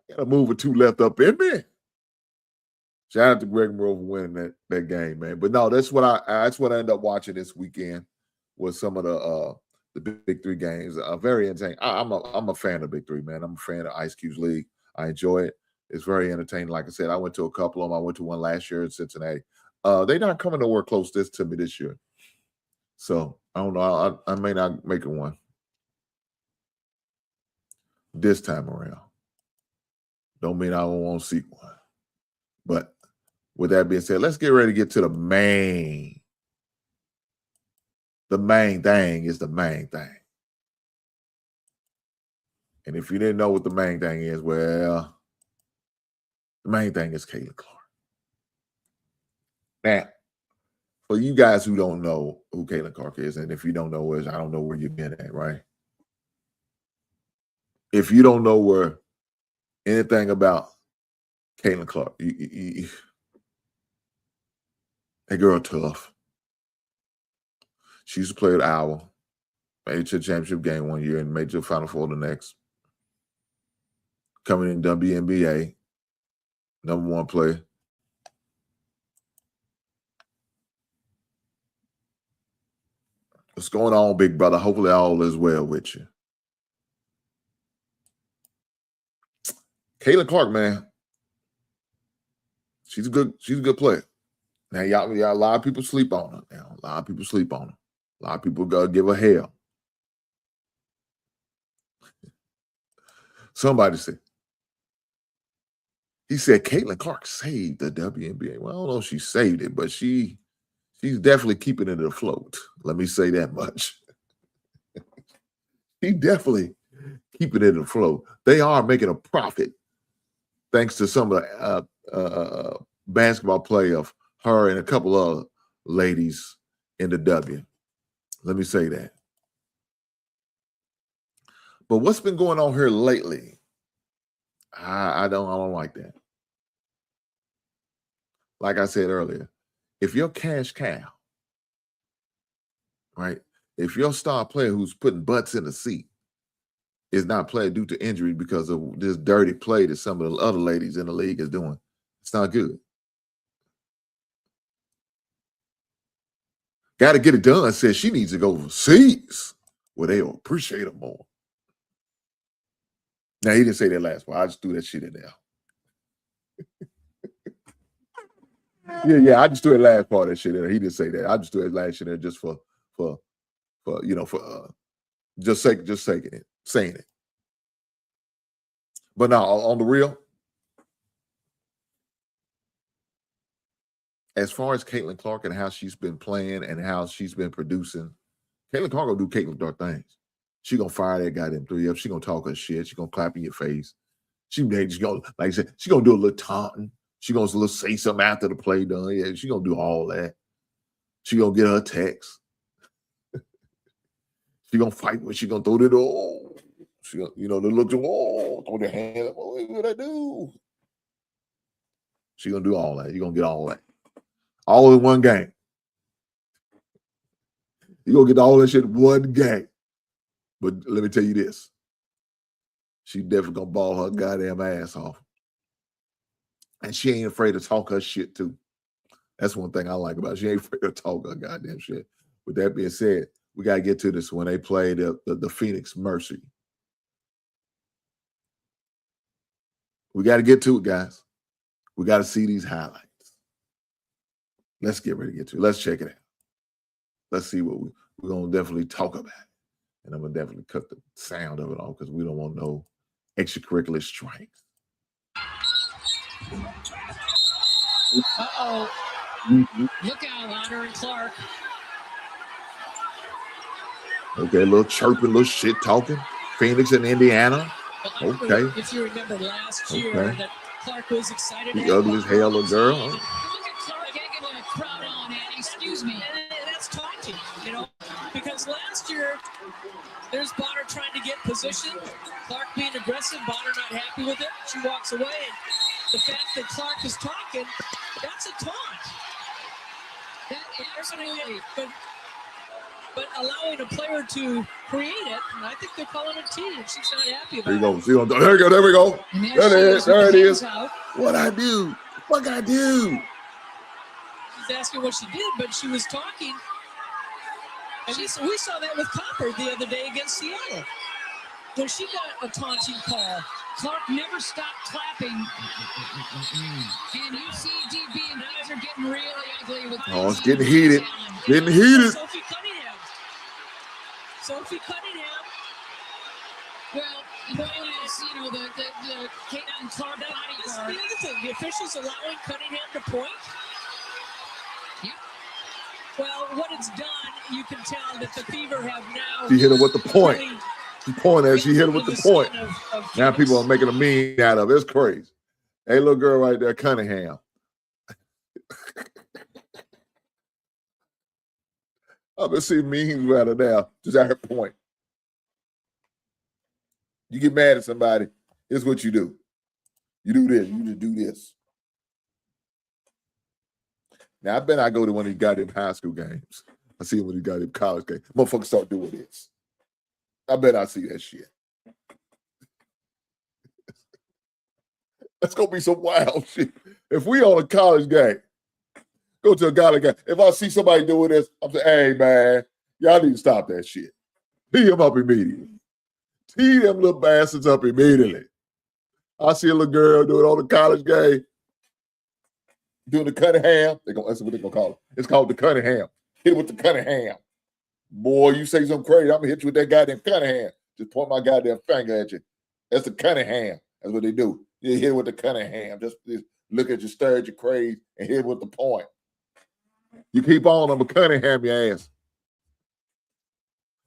got a move or 2 left up in me. Shout out to Greg Monroe for winning that game, man. But no, that's what I ended up watching this weekend was some of the Big 3 games. Very entertaining. I'm a fan of Big 3, man. I'm a fan of Ice Cube's league. I enjoy it. It's very entertaining. Like I said, I went to a couple of them. I went to one last year in Cincinnati. They're not coming nowhere close to me this year. So I don't know. I may not make it one this time around. Don't mean I don't want to see one. But with that being said, let's get ready to get to the main. The main thing is the main thing. And if you didn't know what the main thing is, well, the main thing is Caitlin Clark. Now, for you guys who don't know who Caitlin Clark is, and if you don't know I don't know where you've been at, right? If you don't know anything about Caitlin Clark, that girl tough. She used to play at Iowa, made it to the championship game one year and made it to the Final Four the next. Coming in WNBA, #1 player. What's going on, big brother? Hopefully all is well with you. Caitlin Clark, man. She's a good player. Now, y'all, a lot of people sleep on her now. A lot of people sleep on her. A lot of people go give her hell. Somebody said, he said Caitlin Clark saved the WNBA. Well, I don't know if she saved it, but she's definitely keeping it afloat. Let me say that much. She's definitely keeping it afloat. They are making a profit thanks to some of the basketball play of her and a couple of ladies in the W. Let me say that. But what's been going on here lately? I don't like that. Like I said earlier, if your cash cow, right? If your star player who's putting butts in the seat is not playing due to injury because of this dirty play that some of the other ladies in the league is doing, it's not good. Got to get it done. Says she needs to go overseas where they'll appreciate her more. Now, he didn't say that last part. I just threw that shit in there. Yeah, I just threw that last part of that shit in there. He didn't say that. I just threw that last shit in there just for saying it. But now, on the real, as far as Caitlin Clark and how she's been playing and how she's been producing, Caitlin Clark gonna do Caitlin Clark things. She gonna fire that goddamn 3 up. She gonna talk her shit. She gonna clap in your face. She gonna, like I said, she gonna do a little taunting. She gonna say something after the play done. Yeah, she gonna do all that. She gonna get her text. She gonna fight when she gonna throw the oh. She gonna, they look to throw their hand up. Oh, what I do? She gonna do all that. You gonna get all that. All in one game. You gonna get all that shit in one game. But let me tell you this. She definitely gonna ball her goddamn ass off. And she ain't afraid to talk her shit too. That's one thing I like about her. She ain't afraid to talk her goddamn shit. With that being said, we gotta get to this when they play the Phoenix Mercy. We gotta get to it, guys. We gotta see these highlights. Let's get ready to get to it. Let's check it out. Let's see what we're gonna definitely talk about. And I'm gonna definitely cut the sound of it off because we don't want no extracurricular strikes. Uh-oh. Look out, Honor and Clark. Okay, a little chirping, a little shit talking. Phoenix and Indiana. Okay. If you remember last year that Clark was excited. The ugly as hell little girl. Look at Clark getting a crowd on, Annie. Excuse me. That's taunting, because last year there's Bonner trying to get position. Clark being aggressive, Bonner not happy with it. She walks away, and the fact that Clark is talking, that's a taunt. But allowing a player to create it, and I think they're calling it T, and she's not happy about it. There we go. There it is. Out. What I do? What I do? She's asking what she did, but she was talking. And we saw that with Copper the other day against Seattle. When she got a taunting call, Clark never stopped clapping. And you see DB and guys are getting really ugly with it's getting heated. Getting heated. Sophie Cunningham. Well, the point is, the K9 Clark bodyguard. The other thing, the officials allowing Cunningham to point. Yep. Well, what it's done, you can tell that the Fever have now. She hit her with the point. She pointed at. She hit her with the point. Now people are making a meme out of it. It's crazy. Hey, little girl right there, Cunningham. I've been seeing memes right now. Just at her point. You get mad at somebody, here's what you do. You do this. You just do this. Now, I bet I go to one of these goddamn high school games. I see one of these goddamn college games. Motherfuckers start doing this. I bet I see that shit. That's going to be some wild shit. If we on a college game, go to a college game. If I see somebody doing this, I'm saying, hey, man, y'all need to stop that shit. Tee them up immediately. Tee them little bastards up immediately. I see a little girl doing on the college game, doing the Cunningham. That's what they're going to call it. It's called the Cunningham. Hit it with the Cunningham. Boy, you say something crazy, I'm going to hit you with that goddamn Cunningham. Just point my goddamn finger at you. That's the Cunningham. That's what they do. You hit it with the Cunningham. Just look at you, stare at you crazy, and hit it with the point. You keep on, I'm going to Cunningham your ass.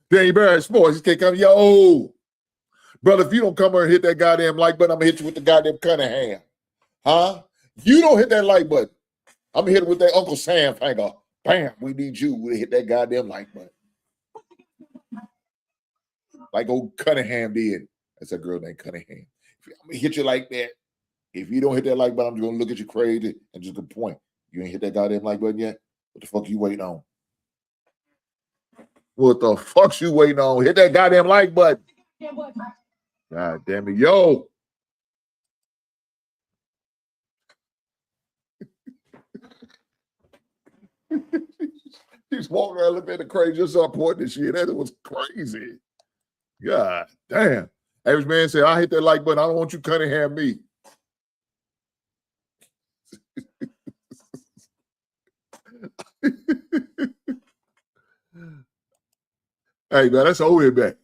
Then you better sports. You can't come, yo. Brother, if you don't come here and hit that goddamn like button, I'm going to hit you with the goddamn Cunningham. Huh? You don't hit that like button. I'm going to hit it with that Uncle Sam finger. Bam, we need you to hit that goddamn like button. Like old Cunningham did. That's a girl named Cunningham. I'm going to hit you like that. If you don't hit that like button, I'm just going to look at you crazy and just go point. You ain't hit that goddamn like button yet? What the fuck you waiting on? What the fuck you waiting on? Hit that goddamn like button. God damn it. Yo. He's walking around looking at the crazy, just start pointing this shit. That was crazy. God damn. Average man said, I hit that like button. I don't want you Cunningham me. Hey, man, that's over here back.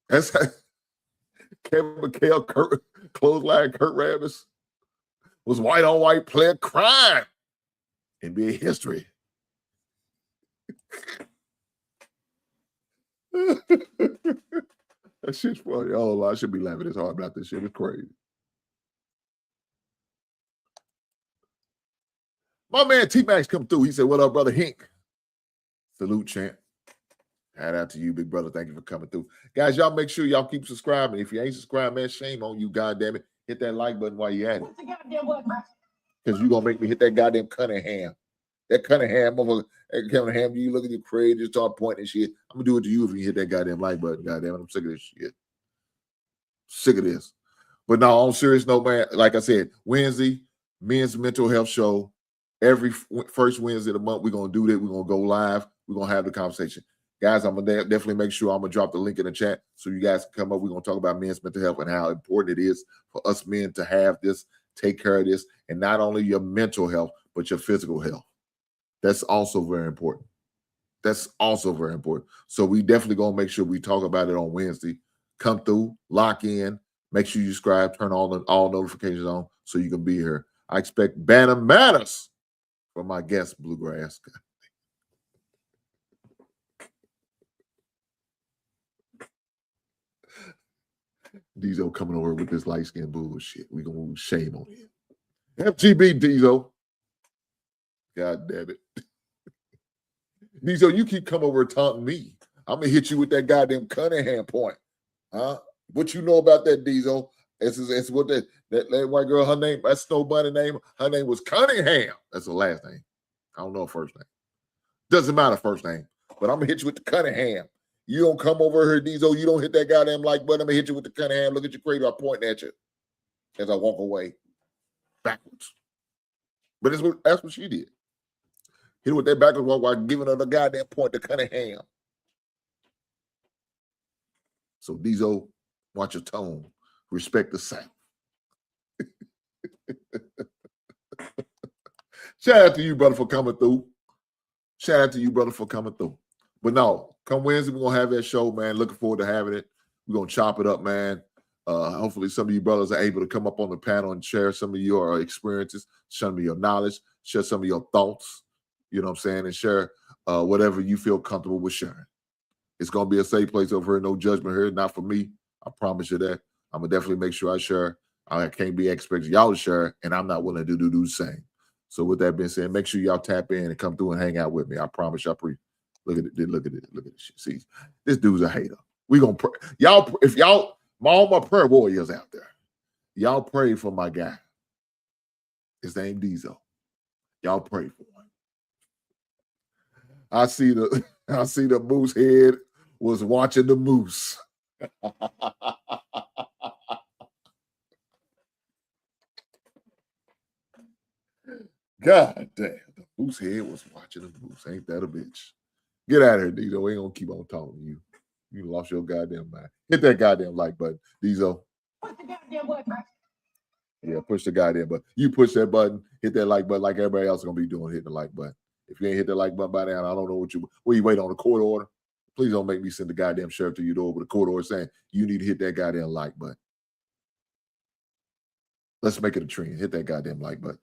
That's how Kevin McHale, clothesline Kurt Rambis was white on white player crime. NBA history. That shit's funny. Oh, I should be laughing this hard about this shit. It's crazy. My man T-Max come through. He said, what up, brother Hink? Salute, champ. Shout out to you, big brother. Thank you for coming through. Guys, y'all make sure y'all keep subscribing. If you ain't subscribed, man, shame on you, goddamn it. Hit that like button while you at it. What's the goddamn button, man? Because you're going to make me hit that goddamn Cunningham. That Cunningham, motherfucker. That Cunningham, you look at your crazy, just start pointing and shit. I'm going to do it to you if you hit that goddamn like button, goddamn it. I'm sick of this shit. Sick of this. But no, on serious note, man, like I said, Wednesday, men's mental health show. Every first Wednesday of the month, we're going to do that. We're going to go live. We're going to have the conversation. Guys, I'm going to definitely make sure I'm going to drop the link in the chat so you guys can come up. We're going to talk about men's mental health and how important it is for us men to have this, take care of this, and not only your mental health, but your physical health. That's also very important. That's also very important. So we definitely going to make sure we talk about it on Wednesday. Come through, lock in, make sure you subscribe, turn all notifications on so you can be here. I expect Banner Matters from my guest, Bluegrass. Diesel coming over with this light-skinned bullshit. We gonna shame on him. FGB Diesel. God damn it. Diesel, you keep coming over and taunting me. I'm gonna hit you with that goddamn Cunningham point. Huh? What you know about that, Diesel? It's what that white girl, her name, that Snow Bunny name, her name was Cunningham. That's the last name. I don't know her first name. Doesn't matter first name. But I'm gonna hit you with the Cunningham. You don't come over here, Diesel. You don't hit that goddamn like button. I'm gonna hit you with the Cunningham. Look at your cradle. I'm pointing at you as I walk away backwards. But that's what she did. Hit her with that backwards walk while giving her the goddamn point to Cunningham. So Diesel, watch your tone. Respect the South. Shout out to you, brother, for coming through. Shout out to you, brother, for coming through. But no, come Wednesday, we're going to have that show, man. Looking forward to having it. We're going to chop it up, man. Hopefully some of you brothers are able to come up on the panel and share some of your experiences, some of your knowledge, share some of your thoughts, you know what I'm saying, and share whatever you feel comfortable with sharing. It's going to be a safe place over here. No judgment here. Not for me. I promise you that. I'm going to definitely make sure I share. I can't be expecting y'all to share, and I'm not willing to do the same. So with that being said, make sure y'all tap in and come through and hang out with me. I promise y'all. Look at it. Look at it. Look at this shit. See, this dude's a hater. We gonna pray. Y'all, if y'all, all my prayer warriors out there, y'all pray for my guy. His name Diesel. Y'all pray for him. I see the moose head was watching the moose. God damn, the moose head was watching the moose. Ain't that a bitch? Get out of here, Diesel. We ain't gonna keep on talking to you. You lost your goddamn mind. Hit that goddamn like button, Diesel. What's the goddamn button, man? Yeah, push the goddamn button. You push that button, hit that like button like everybody else is gonna be doing, hitting the like button. If you ain't hit the like button by now, I don't know what you wait on a court order. Please don't make me send the goddamn sheriff to your door with a court order saying you need to hit that goddamn like button. Let's make it a trend. Hit that goddamn like button.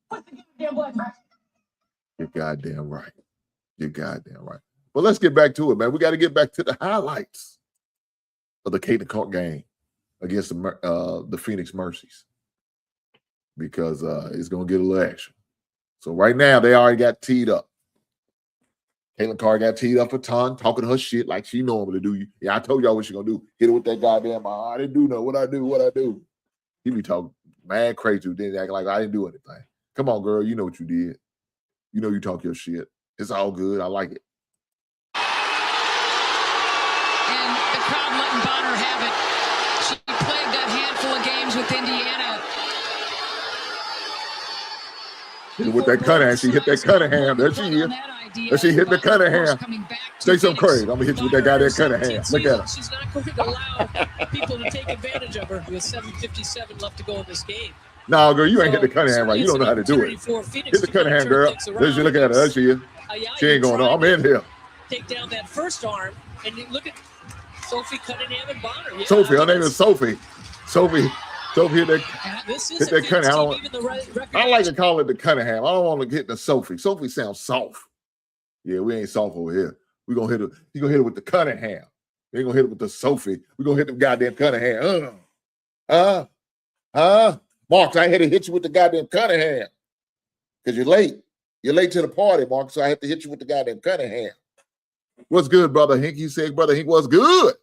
What's the goddamn button, man? You're goddamn right. You're goddamn right. But let's get back to it, man. We got to get back to the highlights of the Caitlin Clark game against the Phoenix Mercies because it's going to get a little action. So right now, they already got teed up. Caitlin Clark got teed up a ton, talking her shit like she normally do. Yeah, I told y'all what she going to do. Hit her with that goddamn, I didn't do no, what I do. He be talking mad crazy, then acting like I didn't do anything. Come on, girl, you know what you did. You know you talk your shit. It's all good. I like it. And the crowd letting Bonner have it. She played that handful of games with Indiana. With that Cunningham, she hit that Cunningham. There she is. There she hit the Cunningham. Say something crazy. I'm going to hit you with that guy Cunningham. Look at her. She's not going to allow people to take advantage of her with 7:57 left to go in this game. No, girl, you ain't hit the Cunningham right. You don't know how to do it. Hit the Cunningham, girl. There she look at her. There she is. She ain't going on. I'm in here. Take down that first arm, and you look at Sophie Cunningham and Bonner. Yeah, Sophie, her name is Sophie. Sophie hit that Cunningham. I like to call it the Cunningham. I don't want to hit the Sophie. Sophie sounds soft. Yeah, we ain't soft over here. We're going to hit her. You're going to hit her with the Cunningham. We ain't going to hit her with the Sophie. We're going to hit the goddamn Cunningham. Mark, I had to hit you with the goddamn Cunningham because you're late. You're late to the party, Mark, so I have to hit you with the goddamn Cunningham. What's good, Brother Hink? He said, Brother Hink, what's good?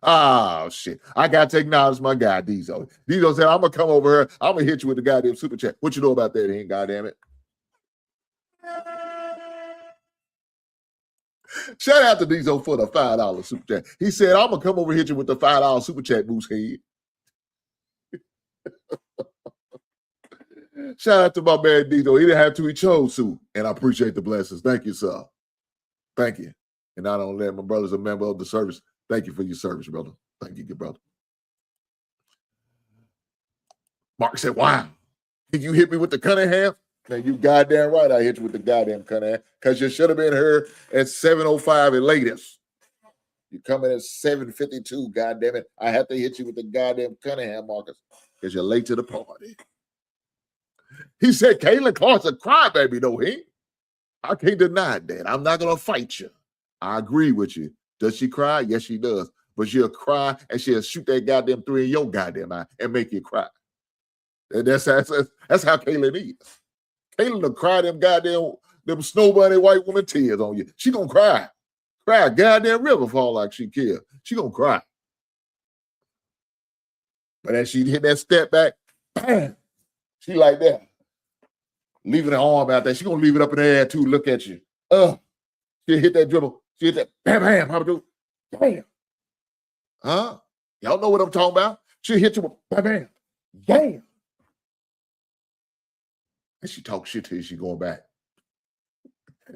Oh, shit. I got to acknowledge my guy, Diesel. Diesel said, I'm going to come over here. I'm going to hit you with the goddamn super chat. What you know about that, Hink? Goddamn it. Shout out to Diesel for the $5 super chat. He said, I'm going to come over and hit you with the $5 super chat, Moose Head. Shout out to my man Diesel. He didn't have to, he chose to. And I appreciate the blessings. Thank you, sir. Thank you. And not only that, my brother's a member of the service. Thank you for your service, brother. Thank you, good brother. Mark said, wow. Did you hit me with the Cunningham? Man, you goddamn right I hit you with the goddamn Cunningham because you should have been here at 7:05 at latest. You come in at 7:52, goddamn it. I have to hit you with the goddamn Cunningham, Marcus, because you're late to the party. He said, Caitlin Clark's a crybaby, though, he. I can't deny that. I'm not going to fight you. I agree with you. Does she cry? Yes, she does. But she'll cry and she'll shoot that goddamn 3 in your goddamn eye and make you cry. And that's how Caitlin is. Caitlin will cry them snow bunny white woman tears on you. She gonna cry. Cry a goddamn river fall like she killed. She gonna cry. But as she hit that step back, bam, she like that. Leaving her arm out there. She gonna leave it up in the air too. Look at you. She hit that dribble. She hit that bam, bam, how do? Bam. Huh? Y'all know what I'm talking about? She'll hit you with bam, bam, bam. And she talks shit till she going back.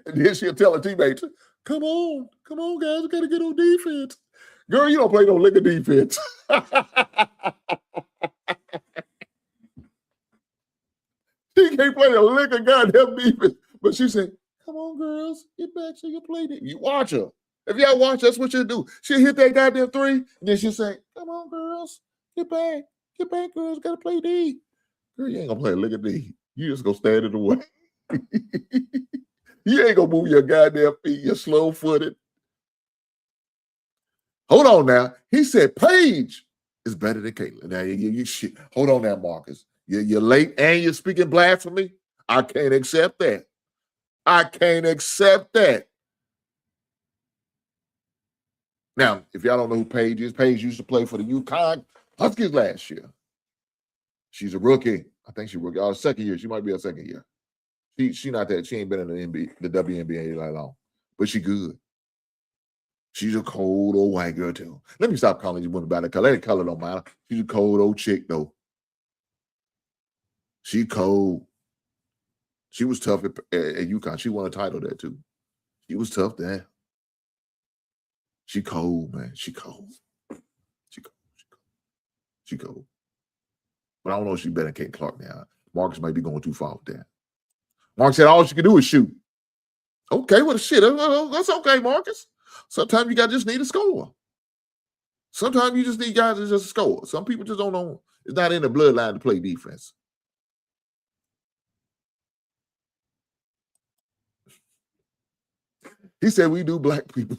And then she'll tell her teammates, come on, guys, we gotta get on defense. Girl, you don't play no lick of defense. She can't play a lick of goddamn defense. But she said, come on, girls, get back so you play it. You watch her. If y'all watch, that's what she'll do. She'll hit that goddamn 3, and then she'll say, come on, girls, get back, girls, gotta play D. Girl, you ain't gonna play a lick of D. You just gonna stand in the way. You ain't gonna move your goddamn feet. You're slow-footed. Hold on now. He said Paige is better than Caitlin. Now you shit. Hold on now, Marcus. You're late and you're speaking blasphemy. I can't accept that. I can't accept that. Now, if y'all don't know who Paige is, Paige used to play for the UConn Huskies last year. She's a rookie. I think she's a rookie. Second year. She might be a second year. She not that. She ain't been in the WNBA that long. But she good. She's a cold old white girl, too. Let me stop calling you women about it, because that color don't matter. She's a cold old chick, though. She cold. She was tough at UConn. She won a title there, too. She was tough there. She cold, man. She cold. She cold. But I don't know if she's better than Kate Clark now. Marcus might be going too far with that. Mark said all she can do is shoot. Okay, well, shit. That's okay, Marcus. Sometimes you just need a score. Sometimes you just need guys to just score. Some people just don't know. It's not in the bloodline to play defense. He said we do black people.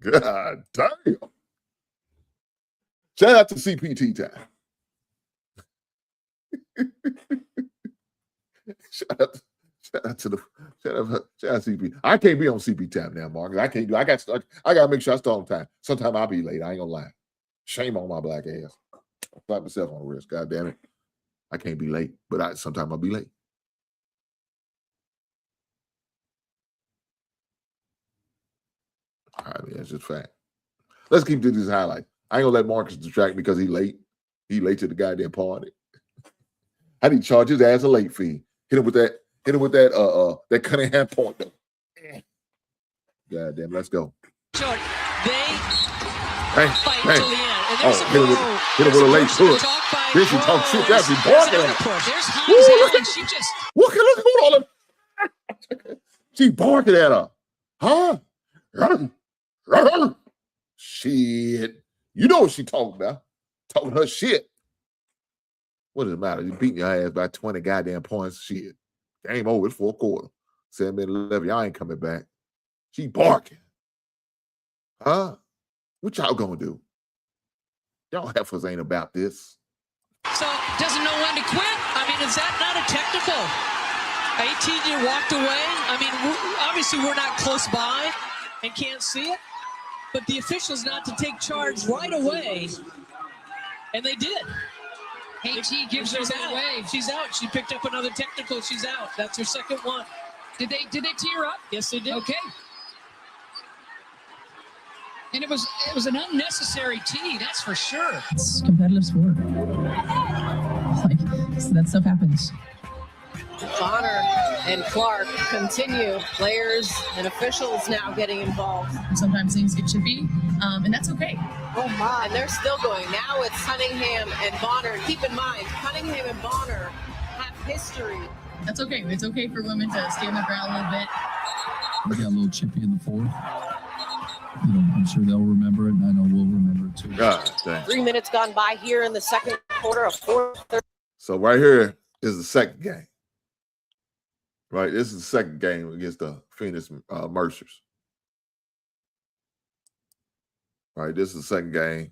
God damn. Shout out to CPT time. Shout out to CP. I can't be on CP time now, Marcus. I can't do. I gotta make sure I start on time. Sometimes I'll be late. I ain't gonna lie. Shame on my black ass. I slap myself on the wrist. God damn it. I can't be late, but sometimes I'll be late. All right, man, that's just fact. Let's keep doing this highlight. I ain't gonna let Marcus distract me because he's late. He late to the goddamn party. I need to charge his ass a late fee. Hit him with that that Cunningham point though. God damn, let's go. Short. They fight hey. till the end. And Hit him with a late foot. Here she talks shit. That's he barking at her. There's Hines and she just look at all of she barking at her. Huh? Shit. You know what she talking about. Talking her shit. What does it matter? You beating your ass by 20 goddamn points. Shit. Game over. It's 4 quarters. 7 minutes 11. Y'all ain't coming back. She barking. Huh? What y'all gonna do? Y'all heifers ain't about this. so doesn't know when to quit. I mean, is that not a technical? 18 walked away. I mean, obviously we're not close by and can't see it, but the officials not to take charge right away, and they did. AT gives her away. She's out. She picked up another technical. She's out. That's her second one. Did they tee her up? Yes, they did. Okay. And it was an unnecessary tee, that's for sure. It's competitive sport. Like, so that stuff happens. Bonner and Clark continue. Players and officials now getting involved. Sometimes things get chippy, and that's okay. Oh my! And they're still going. Now it's Cunningham and Bonner. Keep in mind, Cunningham and Bonner have history. That's okay. It's okay for women to stand their ground a little bit. We got a little chippy in the fourth. You know, I'm sure they'll remember it, and I know we'll remember it too. God dang. 3 minutes gone by here in the second quarter of fourth. So right here is the second game. Right, this is the second game against the Phoenix Mercers. Right, this is the second game.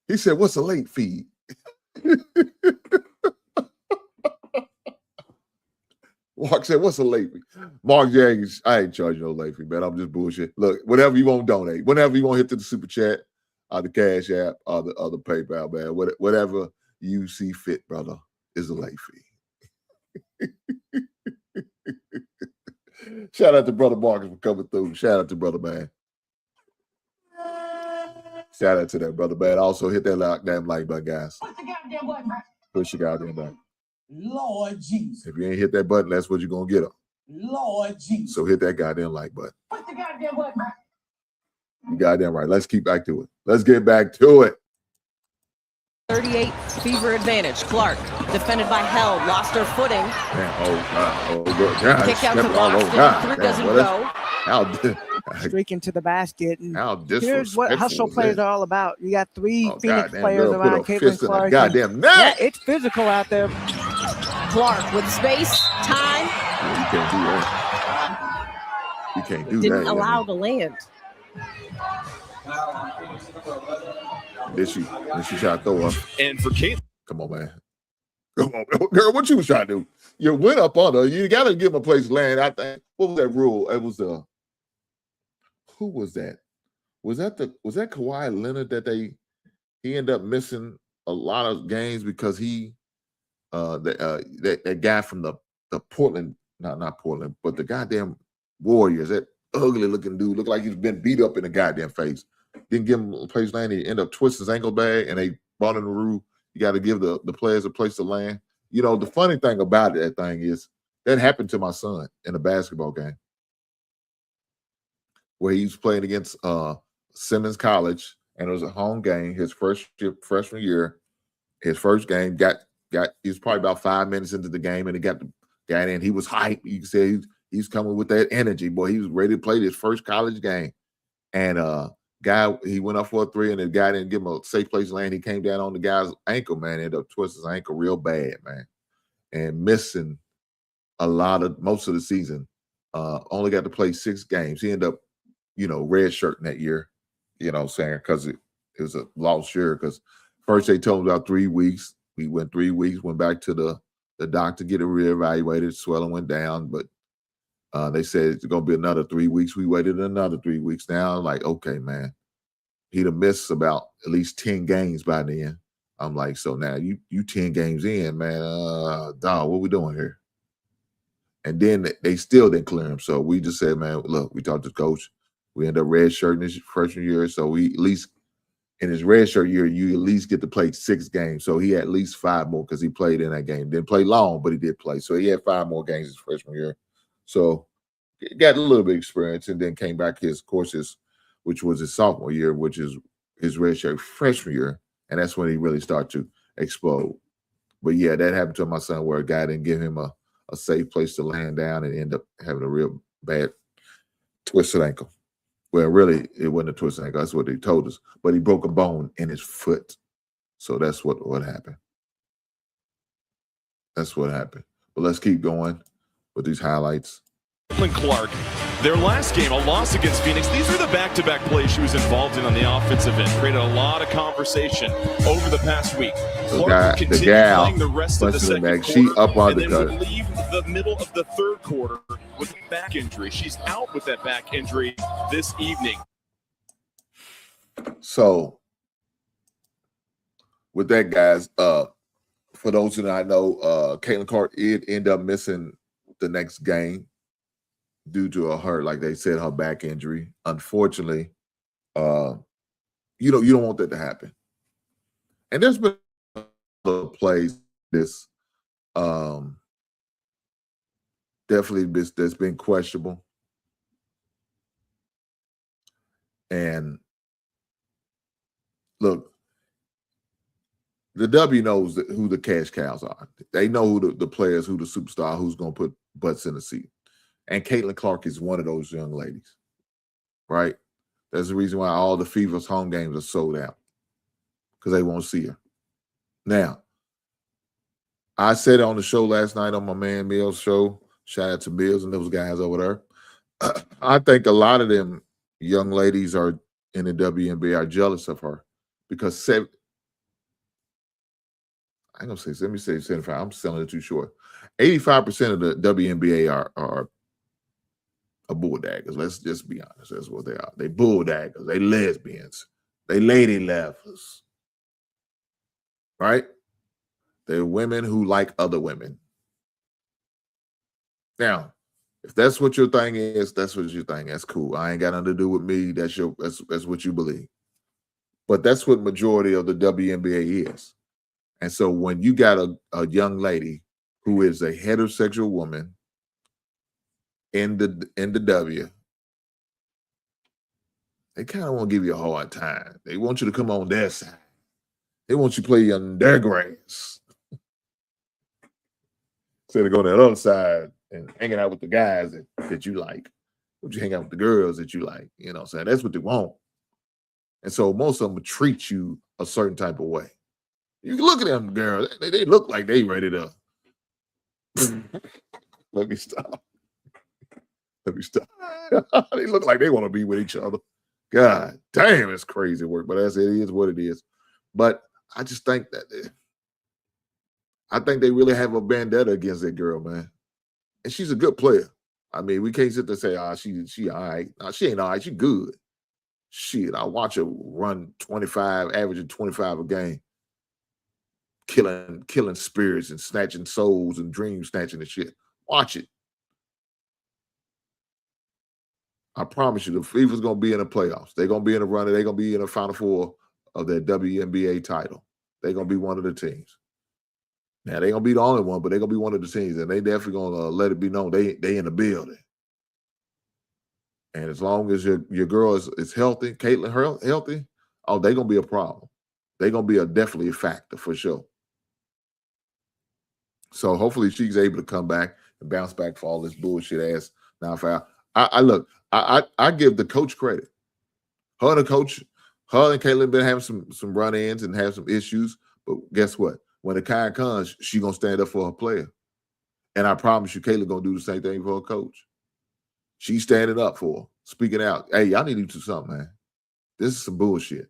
He said, "What's a late fee?" Mark said, "What's a late fee?" Mark Jaggers, I ain't charging no late fee, man. I'm just bullshit. Look, whatever you want to donate, whenever you want to hit to the super chat, or the Cash App, or the PayPal, man, whatever you see fit, brother, is a late fee. Shout out to Brother Marcus for coming through. Shout out to Brother Man. Shout out to that, Brother Man. Also hit that damn like button, guys. Push the goddamn button, man. Push your goddamn button. Lord Jesus. If you ain't hit that button, that's what you're going to get. Lord Jesus. So hit that goddamn like button. Push the goddamn button, man. You goddamn right. Let's keep back to it. Let's get back to it. 38 Fever advantage. Clark defended by Hell, lost her footing. Man, oh God. Kick out to Boston. Three doesn't go. Streaking to the basket. And how here's what hustle players are all about. You got three Phoenix players girl, around Caitlin Clark. Goddamn net. Yeah, it's physical out there. Clark with space, time. Yeah, you can't do that. You can't do that. Didn't allow the land. Did she try to throw up? And for Kate, come on, man. Come on, girl. What you was trying to do? You went up on her. You got to give him a place to land. I think. What was that rule? It was who was that? Was that Kawhi Leonard that he ended up missing a lot of games because that guy from the Portland, not Portland, but the goddamn Warriors, that ugly looking dude, looked like he's been beat up in the goddamn face. Didn't give him a place to land. He ended up twisting his ankle bag, and they brought in the rule. You got to give the players a place to land. You know, the funny thing about that thing is that happened to my son in a basketball game where he was playing against Simmons College, and it was a home game. His freshman year, his first game he was probably about 5 minutes into the game, and he got the guy in. He was hyped. You can say he's coming with that energy, boy. He was ready to play his first college game, and he went up for a three, and the guy didn't give him a safe place to land. He came down on the guy's ankle, man. Ended up twisting his ankle real bad, man, and missing most of the season. Only got to play 6 games. He ended up, redshirting that year. You know what I'm saying? Because it was a lost year. Because first they told him about 3 weeks. We went 3 weeks. Went back to the doctor to get it reevaluated. Swelling went down, but they said it's going to be another 3 weeks. We waited another 3 weeks. Now, like, okay, man. He'd have missed about at least 10 games by then. I'm like, so now you 10 games in, man. Dog, what we doing here? And then they still didn't clear him. So we just said, man, look, we talked to the coach. We ended up redshirting his freshman year. So we at least, in his redshirt year, you at least get to play 6 games. So he had at least 5 more because he played in that game. Didn't play long, but he did play. So he had 5 more games his freshman year. So he got a little bit of experience and then came back his courses, which was his sophomore year, which is his redshirt freshman year. And that's when he really started to explode. But yeah, that happened to my son where a guy didn't give him a safe place to land down and end up having a real bad twisted ankle. Well, really, it wasn't a twisted ankle. That's what they told us. But he broke a bone in his foot. So that's what happened. That's what happened. But let's keep going with these highlights. Caitlin Clark. Their last game, a loss against Phoenix. These are the back-to-back plays she was involved in on the offensive end. Created a lot of conversation over the past week. Clark will continue playing the rest of the second quarter, she up on and then would leave the middle of the third quarter with a back injury. She's out with that back injury this evening. So, with that, guys, for those who not know, Caitlin Clark did end up missing the next game due to a hurt, like they said, her back injury. Unfortunately, you don't want that to happen. And there's been other plays this definitely that's been questionable. And look, the W knows who the cash cows are. They know who the players, who the superstar, who's going to put butts in the seat. And Caitlin Clark is one of those young ladies, right? That's the reason why all the Fever's home games are sold out, because they won't see her. Now, I said it on the show last night on my man Mills' show. Shout out to Mills and those guys over there. I think a lot of them young ladies are in the WNBA are jealous of her because I ain't gonna say, let me say 75. I'm selling it too short. 85% of the WNBA are bulldaggers. Let's just be honest. That's what they are. They bulldaggers. They lesbians. They lady lovers. Right? They're women who like other women. Now, if that's what your thing is, that's what your thing. That's cool. I ain't got nothing to do with me. That's what you believe. But that's what majority of the WNBA is. And so when you got a young lady who is a heterosexual woman in the W, they kind of want to give you a hard time. They want you to come on their side. They want you to play on their grass. Instead of going to the other side and hanging out with the guys that you like. Would you hang out with the girls that you like? You know what I'm saying? That's what they want. And so most of them treat you a certain type of way. You can look at them girls. They look like they ready to. Let me stop. They look like they want to be with each other. God damn, it's crazy work, but it is what it is. But I just think that they really have a vendetta against that girl, man. And she's a good player. I mean, we can't sit there and say, she all right. No, she ain't all right. She good. Shit, I watch her run 25, averaging 25 a game. Killing spirits and snatching souls and dream snatching and shit. Watch it. I promise you, the Fever's going to be in the playoffs. They're going to be in the running. They're going to be in the Final Four of that WNBA title. They're going to be one of the teams. Now, they're going to be the only one, but they're going to be one of the teams, and they definitely going to let it be known they in the building. And as long as your girl is healthy, Caitlin healthy, oh, they're going to be a problem. They're going to be definitely a factor for sure. So hopefully she's able to come back and bounce back for all this bullshit ass now foul. I give the coach credit. Her and Caitlin been having some run-ins and have some issues. But guess what? When the time comes, she gonna stand up for her player. And I promise you, Caitlin gonna do the same thing for her coach. She's standing up for her, speaking out. Hey, y'all need to do something, man. This is some bullshit.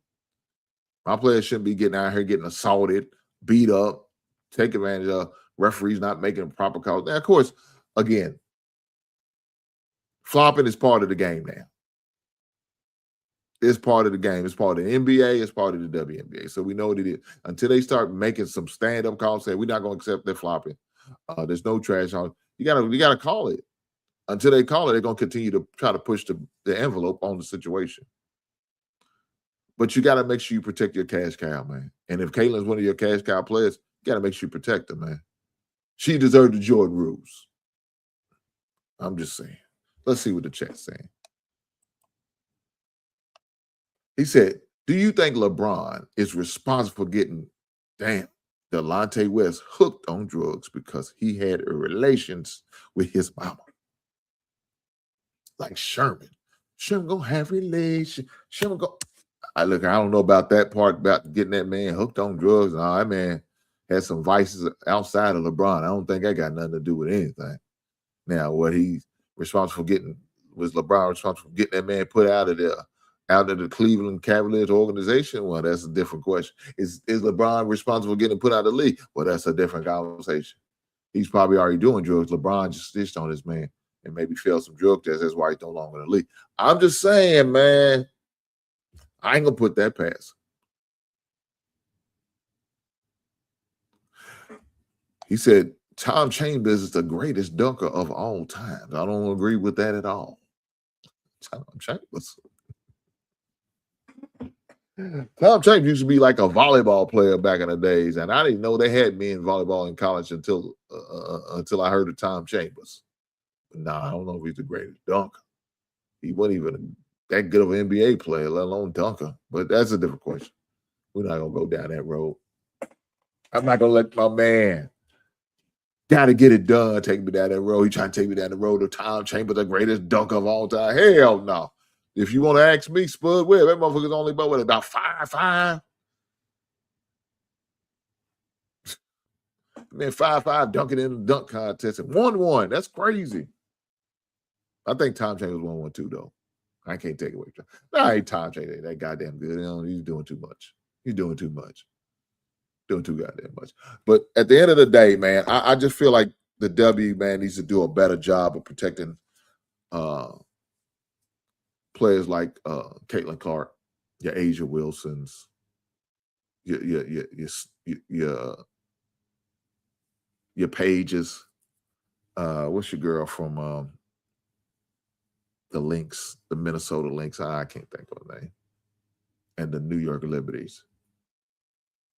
My players shouldn't be getting out here getting assaulted, beat up, take advantage of referees not making proper calls. Now, of course, again, flopping is part of the game now. It's part of the game. It's part of the NBA. It's part of the WNBA. So we know what it is. Until they start making some stand-up calls, saying we're not going to accept their flopping. There's no trash on. You gotta call it. Until they call it, they're going to continue to try to push the envelope on the situation. But you got to make sure you protect your cash cow, man. And if Caitlin's one of your cash cow players, you got to make sure you protect her, man. She deserved the Jordan rules. I'm just saying. Let's see what the chat's saying. He said, do you think LeBron is responsible for getting, Delonte West hooked on drugs because he had relations with his mama? Like Sherman. Sherman gonna have relations. Sherman go. I don't know about that part about getting that man hooked on drugs. No, that man had some vices outside of LeBron. I don't think that got nothing to do with anything. Now, what he's responsible for getting that man put out of the Cleveland Cavaliers organization? Well, that's a different question. Is LeBron responsible for getting put out of the league? Well, that's a different conversation. He's probably already doing drugs. LeBron just stitched on this man and maybe failed some drug tests. That's why he's no longer in the league. I'm just saying, man, I ain't gonna put that past. He said, Tom Chambers is the greatest dunker of all time. I don't agree with that at all. Tom Chambers. Tom Chambers used to be like a volleyball player back in the days, and I didn't know they had me in volleyball in college until I heard of Tom Chambers. But nah, I don't know if he's the greatest dunker. He wasn't even that good of an NBA player, let alone dunker. But that's a different question. We're not gonna go down that road. I'm not gonna let my man gotta get it done take me down that road. He trying to take me down the road of Tom Chambers, the greatest dunker of all time. Hell no. If you want to ask me, Spud Webb, that motherfucker's only about 5'5". Man, 5'5" dunking in the dunk contest and 1-1. That's crazy. I think Tom Chambers 1-1 too, though. I can't take it away from him. Nah, ain't Tom Chambers that goddamn good. He's doing too much. He's doing too much. Doing too goddamn much. But at the end of the day, man, I just feel like the W, man, needs to do a better job of protecting players like Caitlin Clark, your Asia Wilsons, your Pages. What's your girl from the Lynx, the Minnesota Lynx? I can't think of her name. And the New York Liberties.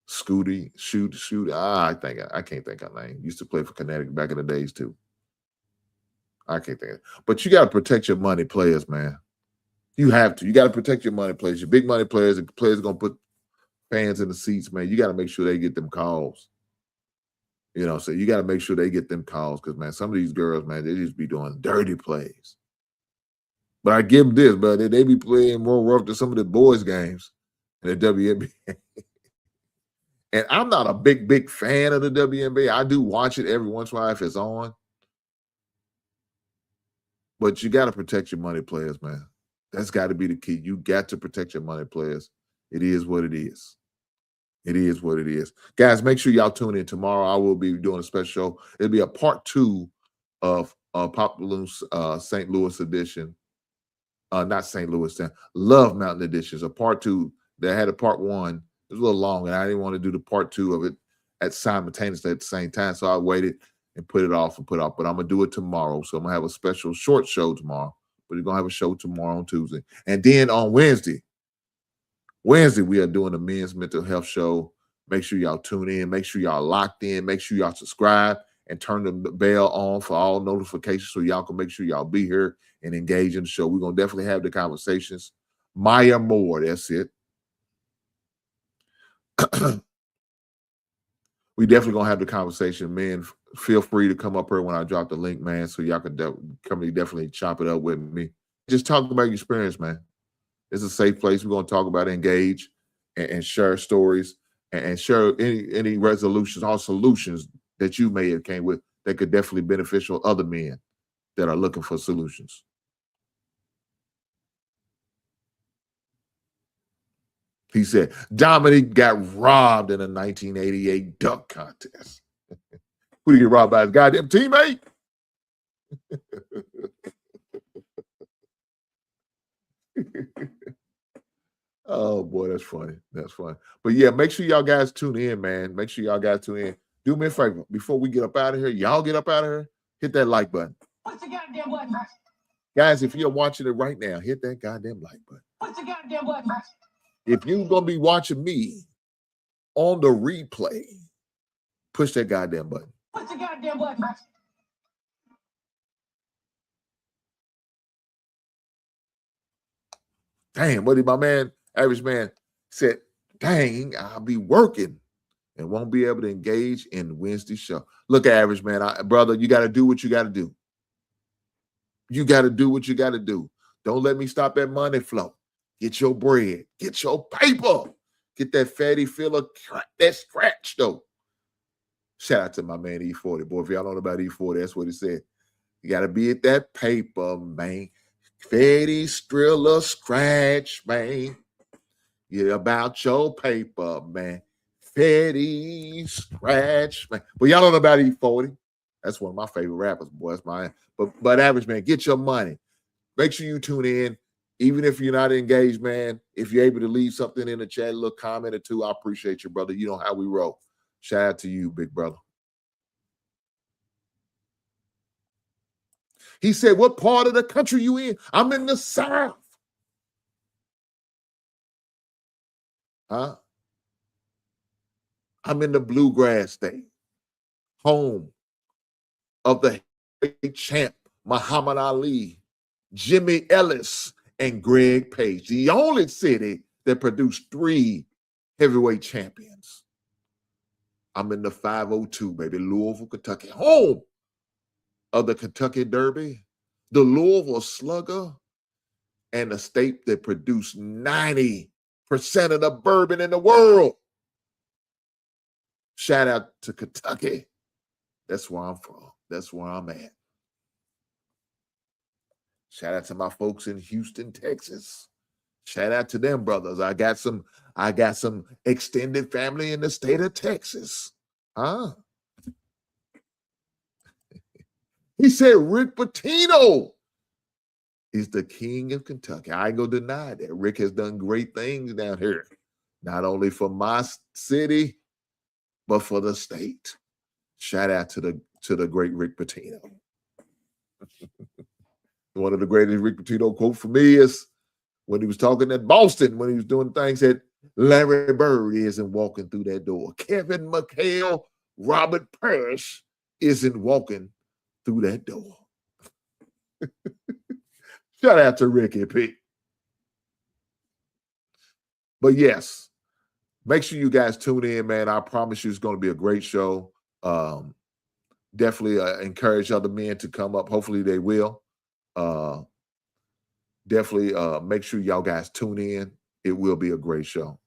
Scooty, shoot. I can't think of her name. Used to play for Connecticut back in the days too. I can't think of it. But you got to protect your money players, man. You have to. You got to protect your money players. Your big money players, and players are going to put fans in the seats, man. You got to make sure they get them calls. You know, so you got to make sure they get them calls because, man, some of these girls, man, they just be doing dirty plays. But I give them this, but they be playing more rough than some of the boys' games in the WNBA. And I'm not a big fan of the WNBA. I do watch it every once in a while if it's on. But you got to protect your money players, man. That's got to be the key. You got to protect your money players. It is what it is. It is what it is. Guys, make sure y'all tune in tomorrow. I will be doing a special show. It'll be a part 2 of Pop Balloon's St. Louis edition. Not St. Louis, Love Mountain editions. A part 2 that had a part 1. It was a little long, and I didn't want to do the part 2 of it simultaneously at the same time. So I waited and put it off. But I'm going to do it tomorrow. So I'm going to have a special short show tomorrow. But we're going to have a show tomorrow on Tuesday. And then on Wednesday, we are doing a men's mental health show. Make sure y'all tune in. Make sure y'all locked in. Make sure y'all subscribe and turn the bell on for all notifications so y'all can make sure y'all be here and engage in the show. We're going to definitely have the conversations. Maya Moore, that's it. We definitely going to have the conversation. Men, feel free to come up here when I drop the link, man, so y'all can definitely chop it up with me. Just talk about your experience, man. It's a safe place. We're going to talk about engage and share stories and share any resolutions or solutions that you may have came with that could definitely beneficial other men that are looking for solutions. He said, Dominique got robbed in a 1988 dunk contest. Who did he get robbed by? His goddamn teammate? Oh, boy, that's funny. That's funny. But, yeah, make sure y'all guys tune in, man. Make sure y'all guys tune in. Do me a favor. Before we get up out of here, y'all get up out of here, hit that like button. What's the goddamn button? Guys, if you're watching it right now, hit that goddamn like button. What's the goddamn button? If you're going to be watching me on the replay, push that goddamn button. What's the goddamn button? Damn, what did my man, average man, said, dang, I'll be working and won't be able to engage in Wednesday show. Look, average man, brother, you got to do what you got to do. You got to do what you got to do. Don't let me stop that money flow. Get your bread. Get your paper. Get that fatty filler, that scratch, though. Shout out to my man E40. Boy, if y'all don't know about E40, that's what he said. You got to be at that paper, man. Fetty, Striller, Scratch, man. Yeah, about your paper, man. Fetty, Scratch, man. But y'all don't know about E40. That's one of my favorite rappers, boy. That's mine. But average man, get your money. Make sure you tune in. Even if you're not engaged, man, if you're able to leave something in the chat, a little comment or two, I appreciate you, brother. You know how we roll. Shout out to you, big brother. He said, what part of the country you in? I'm in the South. Huh? I'm in the Bluegrass State, home of the champ, Muhammad Ali, Jimmy Ellis, and Greg Page, the only city that produced 3 heavyweight champions. I'm in the 502, baby, Louisville, Kentucky, home of the Kentucky Derby, the Louisville Slugger, and the state that produced 90% of the bourbon in the world. Shout out to Kentucky. That's where I'm from. That's where I'm at. Shout out to my folks in Houston, Texas. Shout out to them, brothers. I got some extended family in the state of Texas. Huh? He said Rick Pitino is the king of Kentucky. I ain't gonna deny that. Rick has done great things down here, not only for my city, but for the state. Shout out to the great Rick Pitino. One of the greatest Rick Pitino quotes for me is when he was talking at Boston, when he was doing things that Larry Bird isn't walking through that door. Kevin McHale, Robert Parrish isn't walking through that door. Shout out to Ricky P. But yes, make sure you guys tune in, man. I promise you it's going to be a great show. Definitely encourage other men to come up. Hopefully they will. Definitely make sure y'all guys tune in. It will be a great show.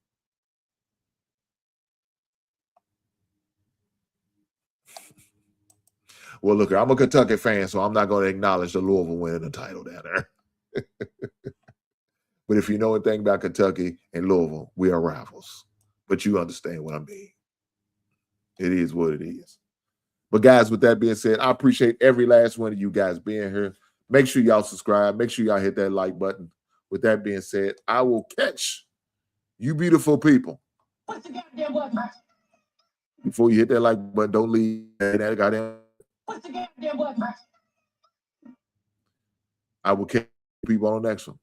Well, look, I'm a Kentucky fan, so I'm not going to acknowledge the Louisville winning the title down there. But if you know anything about Kentucky and Louisville, we are rivals. But you understand what I mean. It is what it is. But guys, with that being said, I appreciate every last one of you guys being here. Make sure y'all subscribe. Make sure y'all hit that like button. With that being said, I will catch you beautiful people. What's the goddamn button? Before you hit that like button, don't leave that goddamn. What's the goddamn button? I will catch people on the next one.